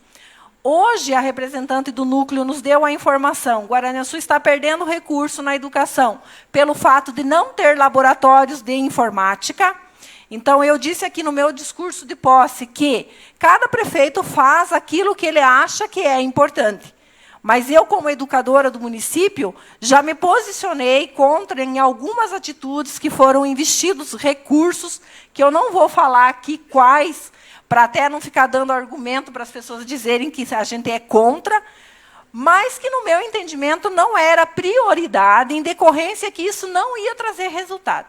Hoje, a representante do núcleo nos deu a informação: Guaraniaçu está perdendo recurso na educação pelo fato de não ter laboratórios de informática. Então, eu disse aqui no meu discurso de posse que cada prefeito faz aquilo que ele acha que é importante. Mas eu, como educadora do município, já me posicionei contra em algumas atitudes que foram investidos recursos, que eu não vou falar aqui quais, para até não ficar dando argumento para as pessoas dizerem que a gente é contra, mas que, no meu entendimento, não era prioridade, em decorrência que isso não ia trazer resultado.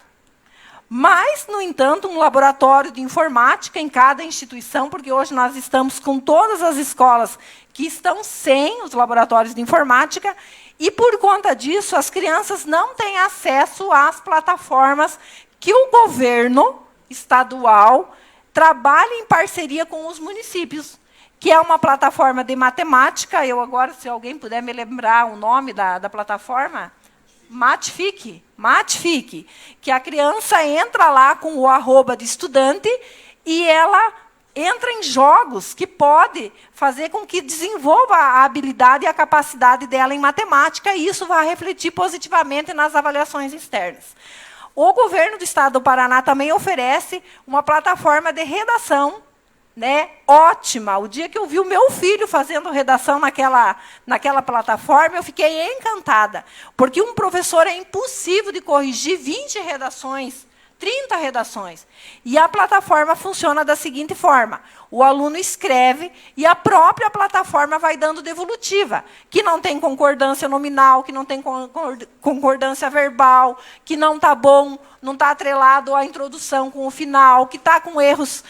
Mas, no entanto, um laboratório de informática em cada instituição, porque hoje nós estamos com todas as escolas que estão sem os laboratórios de informática, e, por conta disso, as crianças não têm acesso às plataformas que o governo estadual trabalha em parceria com os municípios, que é uma plataforma de matemática. Eu agora, se alguém puder me lembrar o nome da plataforma, Matfic, que a criança entra lá com o @ de estudante e ela entra em jogos que pode fazer com que desenvolva a habilidade e a capacidade dela em matemática, e isso vai refletir positivamente nas avaliações externas. O governo do Estado do Paraná também oferece uma plataforma de redação, né, ótima. O dia que eu vi o meu filho fazendo redação naquela plataforma, eu fiquei encantada, porque um professor é impossível de corrigir 20 redações, 30 redações. E a plataforma funciona da seguinte forma: o aluno escreve e a própria plataforma vai dando devolutiva, que não tem concordância nominal, que não tem concordância verbal, que não está bom, não está atrelado à introdução com o final, que está com erros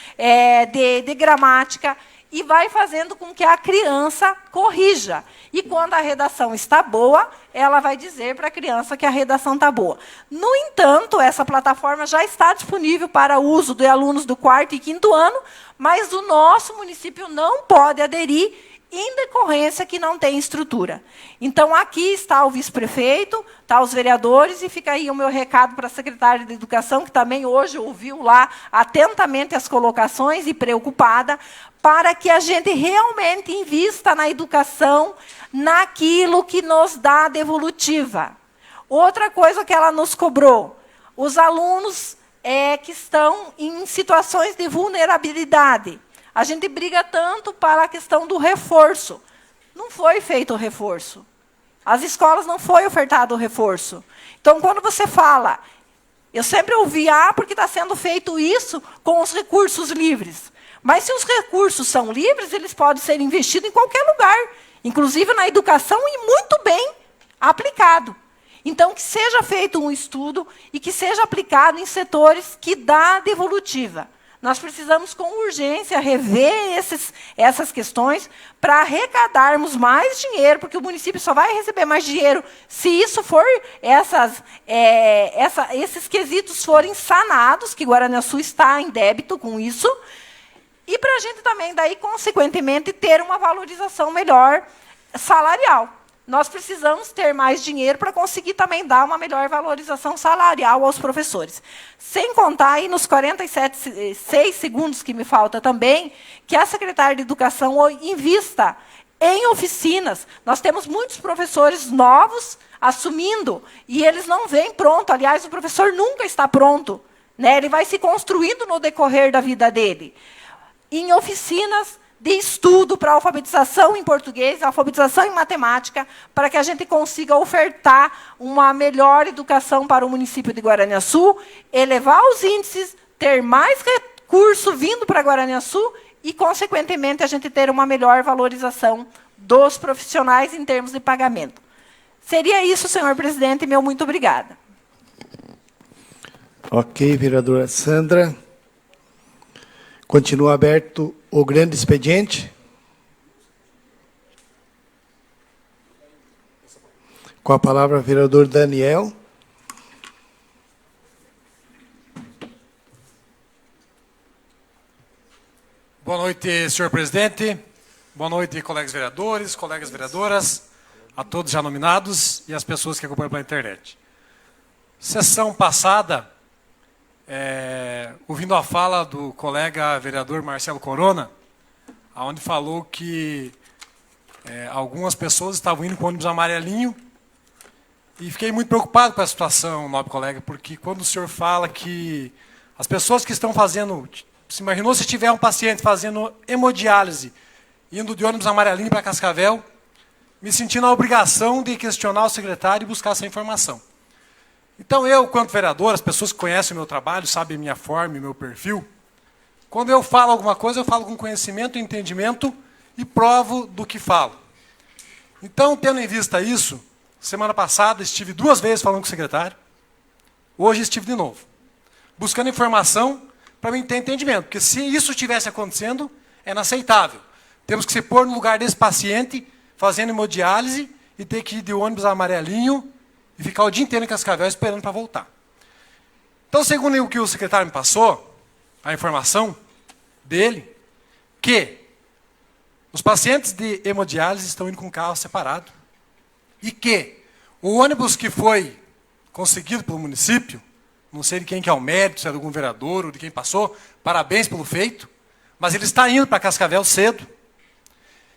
de gramática, e vai fazendo com que a criança corrija. E quando a redação está boa, ela vai dizer para a criança que a redação está boa. No entanto, essa plataforma já está disponível para uso de alunos do 4º e 5º ano, mas o nosso município não pode aderir, em decorrência que não tem estrutura. Então, aqui está o vice-prefeito, está os vereadores, e fica aí o meu recado para a secretária de Educação, que também hoje ouviu lá atentamente as colocações e preocupada, para que a gente realmente invista na educação, naquilo que nos dá devolutiva. Outra coisa que ela nos cobrou: os alunos que estão em situações de vulnerabilidade. A gente briga tanto para a questão do reforço. Não foi feito o reforço. As escolas não foi ofertado o reforço. Então, quando você fala, eu sempre ouvi, porque está sendo feito isso com os recursos livres. Mas se os recursos são livres, eles podem ser investidos em qualquer lugar, inclusive na educação, e muito bem aplicado. Então, que seja feito um estudo e que seja aplicado em setores que dá devolutiva. Nós precisamos, com urgência, rever essas questões para arrecadarmos mais dinheiro, porque o município só vai receber mais dinheiro se isso for esses quesitos forem sanados, que Guaraniaçu está em débito com isso, e para a gente também, daí, consequentemente, ter uma valorização melhor salarial. Nós precisamos ter mais dinheiro para conseguir também dar uma melhor valorização salarial aos professores. Sem contar, aí, nos 6 segundos que me falta também, que a secretária de Educação invista em oficinas. Nós temos muitos professores novos assumindo, e eles não vêm pronto. Aliás, o professor nunca está pronto, né? Ele vai se construindo no decorrer da vida dele. Em oficinas de estudo para alfabetização em português, alfabetização em matemática, para que a gente consiga ofertar uma melhor educação para o município de Guaraniaçu, elevar os índices, ter mais recurso vindo para Guaraniaçu e, consequentemente, a gente ter uma melhor valorização dos profissionais em termos de pagamento. Seria isso, senhor presidente, meu muito obrigada. Ok, vereadora Sandra. Continua aberto o grande expediente. Com a palavra, vereador Daniel. Boa noite, senhor presidente. Boa noite, colegas vereadores, colegas vereadoras, a todos já nominados e as pessoas que acompanham pela internet. Sessão passada, ouvindo a fala do colega vereador Marcelo Corona, onde falou que algumas pessoas estavam indo com ônibus amarelinho, e fiquei muito preocupado com a situação, nobre colega, porque quando o senhor fala que as pessoas que estão fazendo... Se imaginou se tiver um paciente fazendo hemodiálise, indo de ônibus amarelinho para Cascavel, me senti na obrigação de questionar o secretário e buscar essa informação. Então, eu, quanto vereador, as pessoas que conhecem o meu trabalho, sabem a minha forma e meu perfil, quando eu falo alguma coisa, eu falo com conhecimento, entendimento e provo do que falo. Então, tendo em vista isso, semana passada estive 2 vezes falando com o secretário, hoje estive de novo, buscando informação para mim ter entendimento, porque se isso estivesse acontecendo, é inaceitável. Temos que se pôr no lugar desse paciente, fazendo hemodiálise, e ter que ir de ônibus amarelinho, e ficar o dia inteiro em Cascavel esperando para voltar. Então, segundo o que o secretário me passou, a informação dele, que os pacientes de hemodiálise estão indo com carro separado, e que o ônibus que foi conseguido pelo município, não sei de quem que é o mérito, se é de algum vereador ou de quem passou, parabéns pelo feito, mas ele está indo para Cascavel cedo.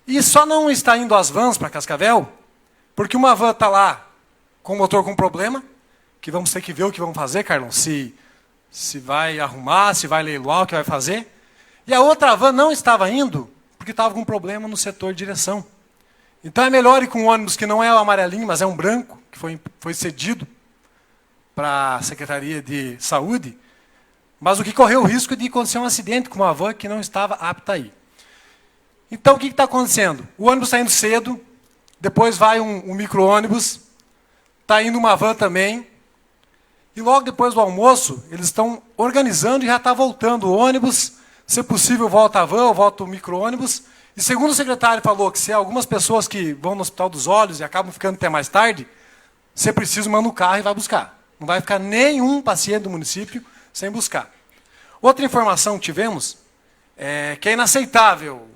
E só não está indo as vans para Cascavel, porque uma van está lá com o motor com problema, que vamos ter que ver o que vamos fazer, Carlão, se vai arrumar, se vai leiloar, o que vai fazer. E a outra van não estava indo, porque estava com problema no setor de direção. Então é melhor ir com um ônibus que não é o amarelinho, mas é um branco, que foi cedido para a Secretaria de Saúde, mas o que correu o risco de acontecer um acidente com uma van que não estava apta a ir. Então, o que está acontecendo? O ônibus está indo cedo, depois vai um micro-ônibus, está indo uma van também, e logo depois do almoço, eles estão organizando e já está voltando o ônibus, se possível volta a van ou volta o micro-ônibus, e segundo o secretário falou que se algumas pessoas que vão no Hospital dos Olhos e acabam ficando até mais tarde, se preciso, manda o carro e vai buscar. Não vai ficar nenhum paciente do município sem buscar. Outra informação que tivemos é que é inaceitável,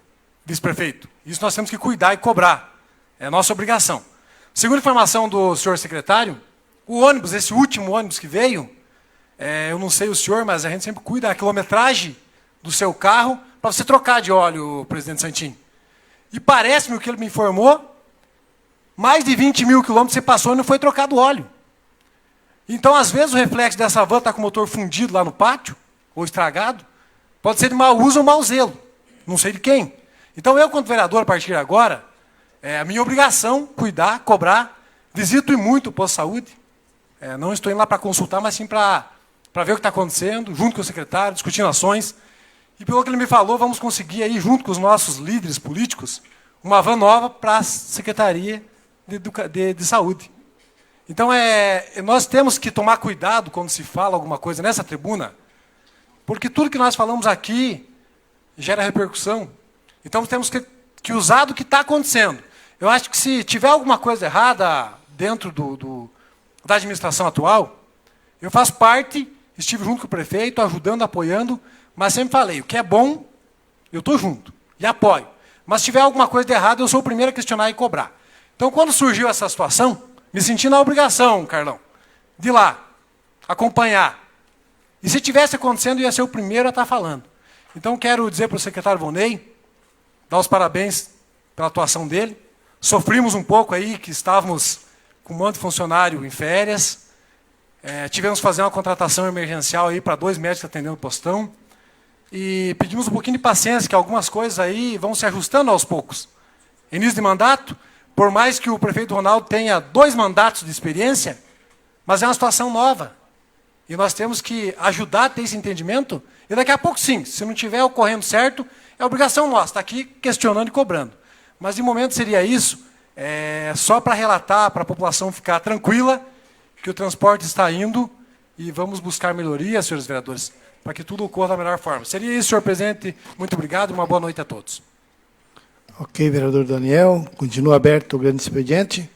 vice-prefeito. Isso nós temos que cuidar e cobrar. É nossa obrigação. Segundo a informação do senhor secretário, o ônibus, esse último ônibus que veio, eu não sei o senhor, mas a gente sempre cuida da quilometragem do seu carro para você trocar de óleo, presidente Santin. E parece-me o que ele me informou, mais de 20 mil quilômetros você passou e não foi trocado óleo. Então, às vezes, o reflexo dessa van está com o motor fundido lá no pátio, ou estragado, pode ser de mau uso ou mau zelo, não sei de quem. Então, eu, quanto vereador, a partir de agora, é a minha obrigação cuidar, cobrar, visito e muito o posto de saúde. Não estou indo lá para consultar, mas sim para ver o que está acontecendo, junto com o secretário, discutindo ações. E pelo que ele me falou, vamos conseguir aí, junto com os nossos líderes políticos, uma van nova para a Secretaria de Saúde. Então, nós temos que tomar cuidado quando se fala alguma coisa nessa tribuna, porque tudo que nós falamos aqui gera repercussão. Então, temos que usar do que está acontecendo. Eu acho que se tiver alguma coisa errada dentro da administração atual, eu faço parte, estive junto com o prefeito, ajudando, apoiando, mas sempre falei, o que é bom, eu estou junto e apoio. Mas se tiver alguma coisa de errado, eu sou o primeiro a questionar e cobrar. Então, quando surgiu essa situação, me senti na obrigação, Carlão, de ir lá, acompanhar. E se tivesse acontecendo, eu ia ser o primeiro a estar falando. Então, quero dizer para o secretário Volney, dar os parabéns pela atuação dele. Sofrimos um pouco aí, que estávamos com um monte de funcionário em férias. Tivemos que fazer uma contratação emergencial aí para 2 médicos atendendo o postão. E pedimos um pouquinho de paciência, que algumas coisas aí vão se ajustando aos poucos. Início de mandato, por mais que o prefeito Ronaldo tenha 2 mandatos de experiência, mas é uma situação nova. E nós temos que ajudar a ter esse entendimento. E daqui a pouco, sim, se não estiver ocorrendo certo, é obrigação nossa, estar aqui questionando e cobrando. Mas, de momento, seria isso, só para relatar, para a população ficar tranquila, que o transporte está indo e vamos buscar melhorias, senhores vereadores, para que tudo ocorra da melhor forma. Seria isso, senhor presidente. Muito obrigado e uma boa noite a todos. Ok, vereador Daniel. Continua aberto o grande expediente.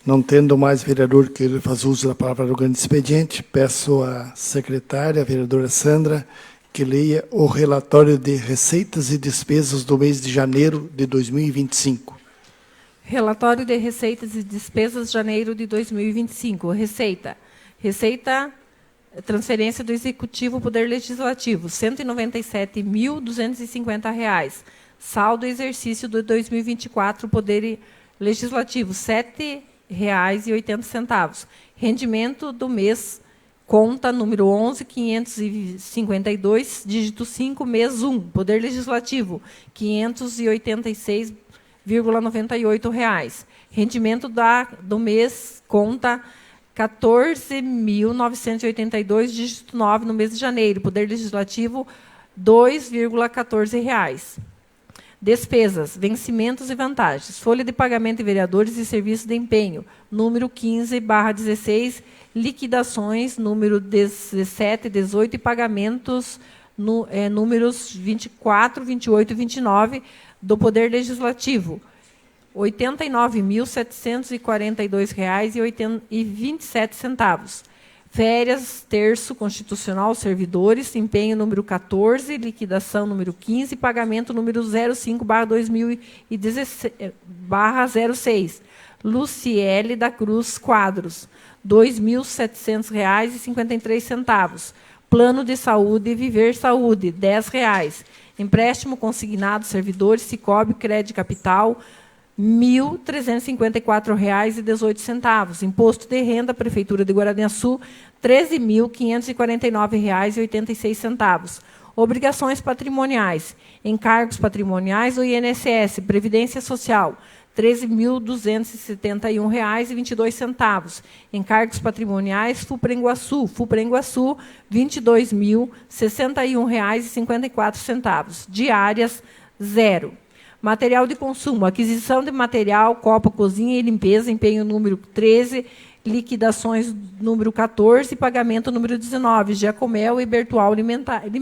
Não tendo mais vereador que ele faz uso da palavra do grande expediente, peço à secretária, a vereadora Sandra, que leia o relatório de receitas e despesas do mês de janeiro de 2025. Relatório de receitas e despesas de janeiro de 2025. Receita. Transferência do Executivo Poder Legislativo, R$ 197.250. Saldo exercício de 2024, Poder Legislativo, R$ 7,80. Rendimento do mês, conta número 11.552, dígito 5, mês 1, Poder Legislativo, R$ 586,98. Rendimento do mês, conta 14.982, dígito 9, no mês de janeiro. Poder Legislativo, R$ 2,14. Despesas, vencimentos e vantagens. Folha de pagamento de vereadores e serviços de empenho, número 15/16, liquidações, número 17, 18 e pagamentos, números 24, 28 e 29, do Poder Legislativo, R$ 89.742,27. Férias, terço, constitucional, servidores, empenho número 14, liquidação número 15, pagamento número 05/2016/06. Luciele da Cruz Quadros, R$ 2.700,53. Plano de saúde Viver Saúde, R$ 10. Empréstimo consignado servidores Sicob Crédito Capital, R$ 1.354,18. Imposto de renda, Prefeitura de Guaraniaçu, R$ 13.549,86. Obrigações patrimoniais, encargos patrimoniais do INSS, Previdência Social, R$ 13.271,22. Encargos patrimoniais, FUPRENGUaçu, R$ 22.061,54. Diárias, 0. Material de consumo, aquisição de material, copa, cozinha e limpeza, empenho número 13, liquidações número 14, pagamento número 19, Giacomel e Bertual Limitada, R$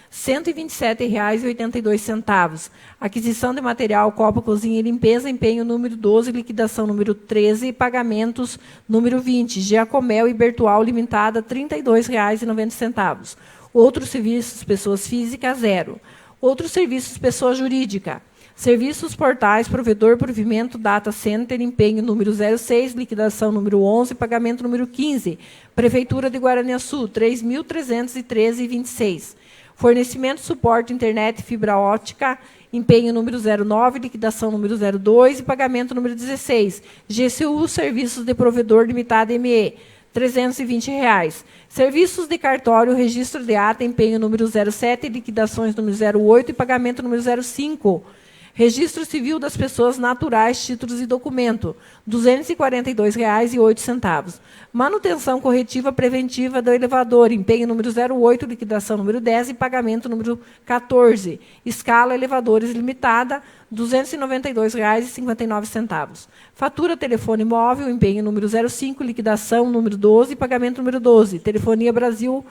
127,82. Aquisição de material, copa, cozinha e limpeza, empenho número 12, liquidação número 13, pagamentos número 20, Giacomel e Bertual Limitada, R$ 32,90. Outros serviços, pessoas físicas, 0. Outros serviços, pessoa jurídica. Serviços portais, provedor, provimento, data center, empenho número 06, liquidação número 11, pagamento número 15. Prefeitura de Guaraniaçu, R$ 3.313,26. Fornecimento, suporte, internet, fibra ótica, empenho número 09, liquidação número 02 e pagamento número 16. GCU, Serviços de Provedor Limitada ME, R$ 320. Serviços de cartório, registro de ata, empenho número 07, liquidações número 08 e pagamento número 05. Registro civil das pessoas naturais, títulos e documento, R$ 242,08. Manutenção corretiva preventiva do elevador, empenho número 08, liquidação número 10 e pagamento número 14. Escala Elevadores Limitada, R$ 292,59. Fatura telefone móvel, empenho número 05, liquidação número 12 e pagamento número 12. Telefonia Brasil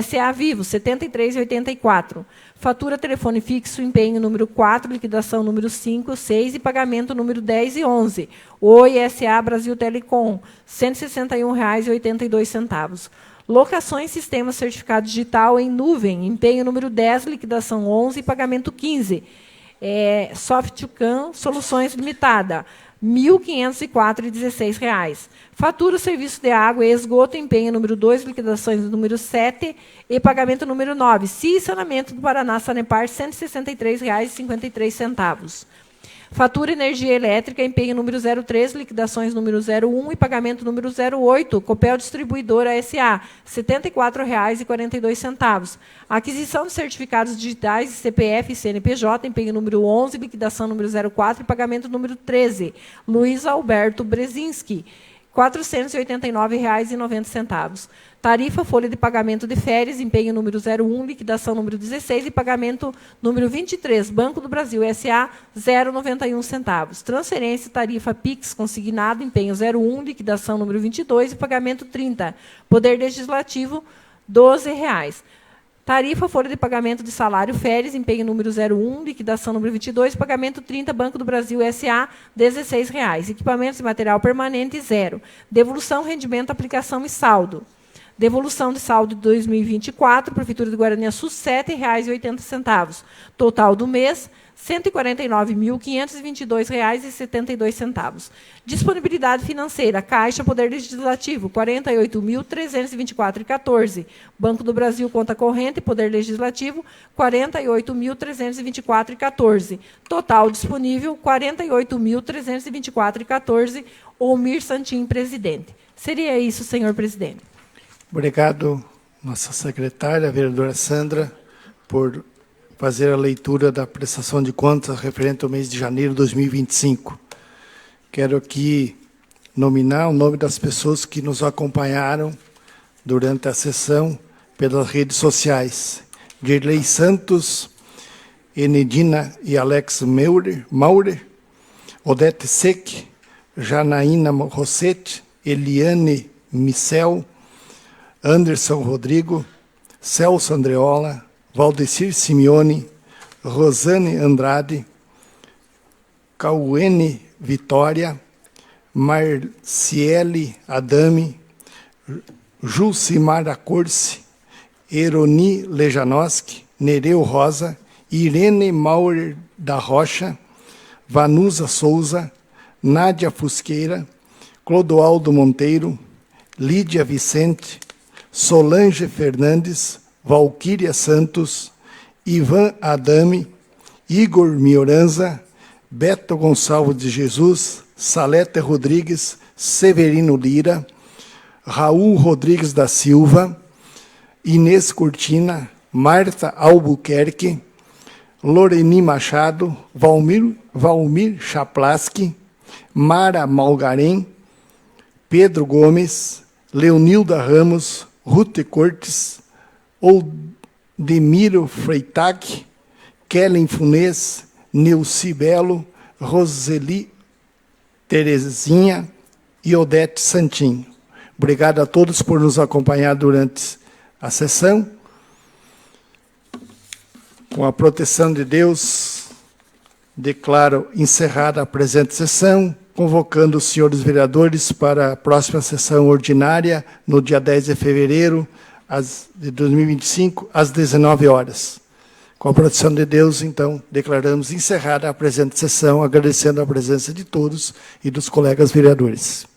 SA Vivo, R$ 73,84. Fatura telefone fixo, empenho número 4, liquidação número 5, 6 e pagamento número 10 e 11. Oi SA Brasil Telecom, R$ 161,82. Locações Sistema Certificado Digital em Nuvem, empenho número 10, liquidação 11 e pagamento 15. Softcam Soluções Limitada, R$ 1.504,16. Fatura o serviço de água e esgoto, empenho número 2, liquidações número 7 e pagamento número 9. CIE Saneamento do Paraná, Sanepar, R$ 163,53. Fatura Energia Elétrica, empenho número 03, liquidações número 01 e pagamento número 08, Copel Distribuidora SA, R$ 74,42. Aquisição de certificados digitais de CPF e CNPJ, empenho número 11, liquidação número 04 e pagamento número 13, Luiz Alberto Brezinski, R$ 489,90. Tarifa Folha de Pagamento de Férias, empenho número 01, liquidação número 16 e pagamento número 23, Banco do Brasil SA, R$ 0,91. Transferência tarifa Pix consignado, empenho 01, liquidação número 22 e pagamento 30. Poder Legislativo, R$ 12,00. Tarifa Folha de Pagamento de Salário Férias, empenho número 01, liquidação número 22, pagamento 30, Banco do Brasil SA, R$ 16,00. Equipamentos e material permanente, 0. Devolução, rendimento, aplicação e saldo. Devolução de saldo de 2024, Prefeitura de Guaraniaçu, R$ 7,80. Total do mês, R$ 149.522,72. Disponibilidade financeira, Caixa, Poder Legislativo, R$ 48.324,14. Banco do Brasil, conta corrente, Poder Legislativo, R$ 48.324,14. Total disponível, R$ 48.324,14. Omir Santim, presidente. Seria isso, senhor presidente. Obrigado, nossa secretária, a vereadora Sandra, por fazer a leitura da prestação de contas referente ao mês de janeiro de 2025. Quero aqui nominar o nome das pessoas que nos acompanharam durante a sessão pelas redes sociais. Dirley Santos, Enedina e Alex Maurer, Odete Sec, Janaína Rossetti, Eliane Micel, Anderson Rodrigo, Celso Andreola, Valdecir Simeone, Rosane Andrade, Cauene Vitória, Marciele Adame, Jucimar Acorce, Eroni Lejanoski, Nereu Rosa, Irene Maurer da Rocha, Vanusa Souza, Nádia Fusqueira, Clodoaldo Monteiro, Lídia Vicente, Solange Fernandes, Valquíria Santos, Ivan Adame, Igor Mioranza, Beto Gonçalves de Jesus, Salete Rodrigues, Severino Lira, Raul Rodrigues da Silva, Inês Cortina, Marta Albuquerque, Loreni Machado, Valmir Chaplaski, Mara Malgarém, Pedro Gomes, Leonilda Ramos, Ruth Cortes, Oldemiro Freitag, Kellen Funes, Neuci Belo, Roseli Terezinha e Odete Santinho. Obrigado a todos por nos acompanhar durante a sessão. Com a proteção de Deus, declaro encerrada a presente sessão, convocando os senhores vereadores para a próxima sessão ordinária, no dia 10 de fevereiro de 2025, às 19 horas. Com a proteção de Deus, então, declaramos encerrada a presente sessão, agradecendo a presença de todos e dos colegas vereadores.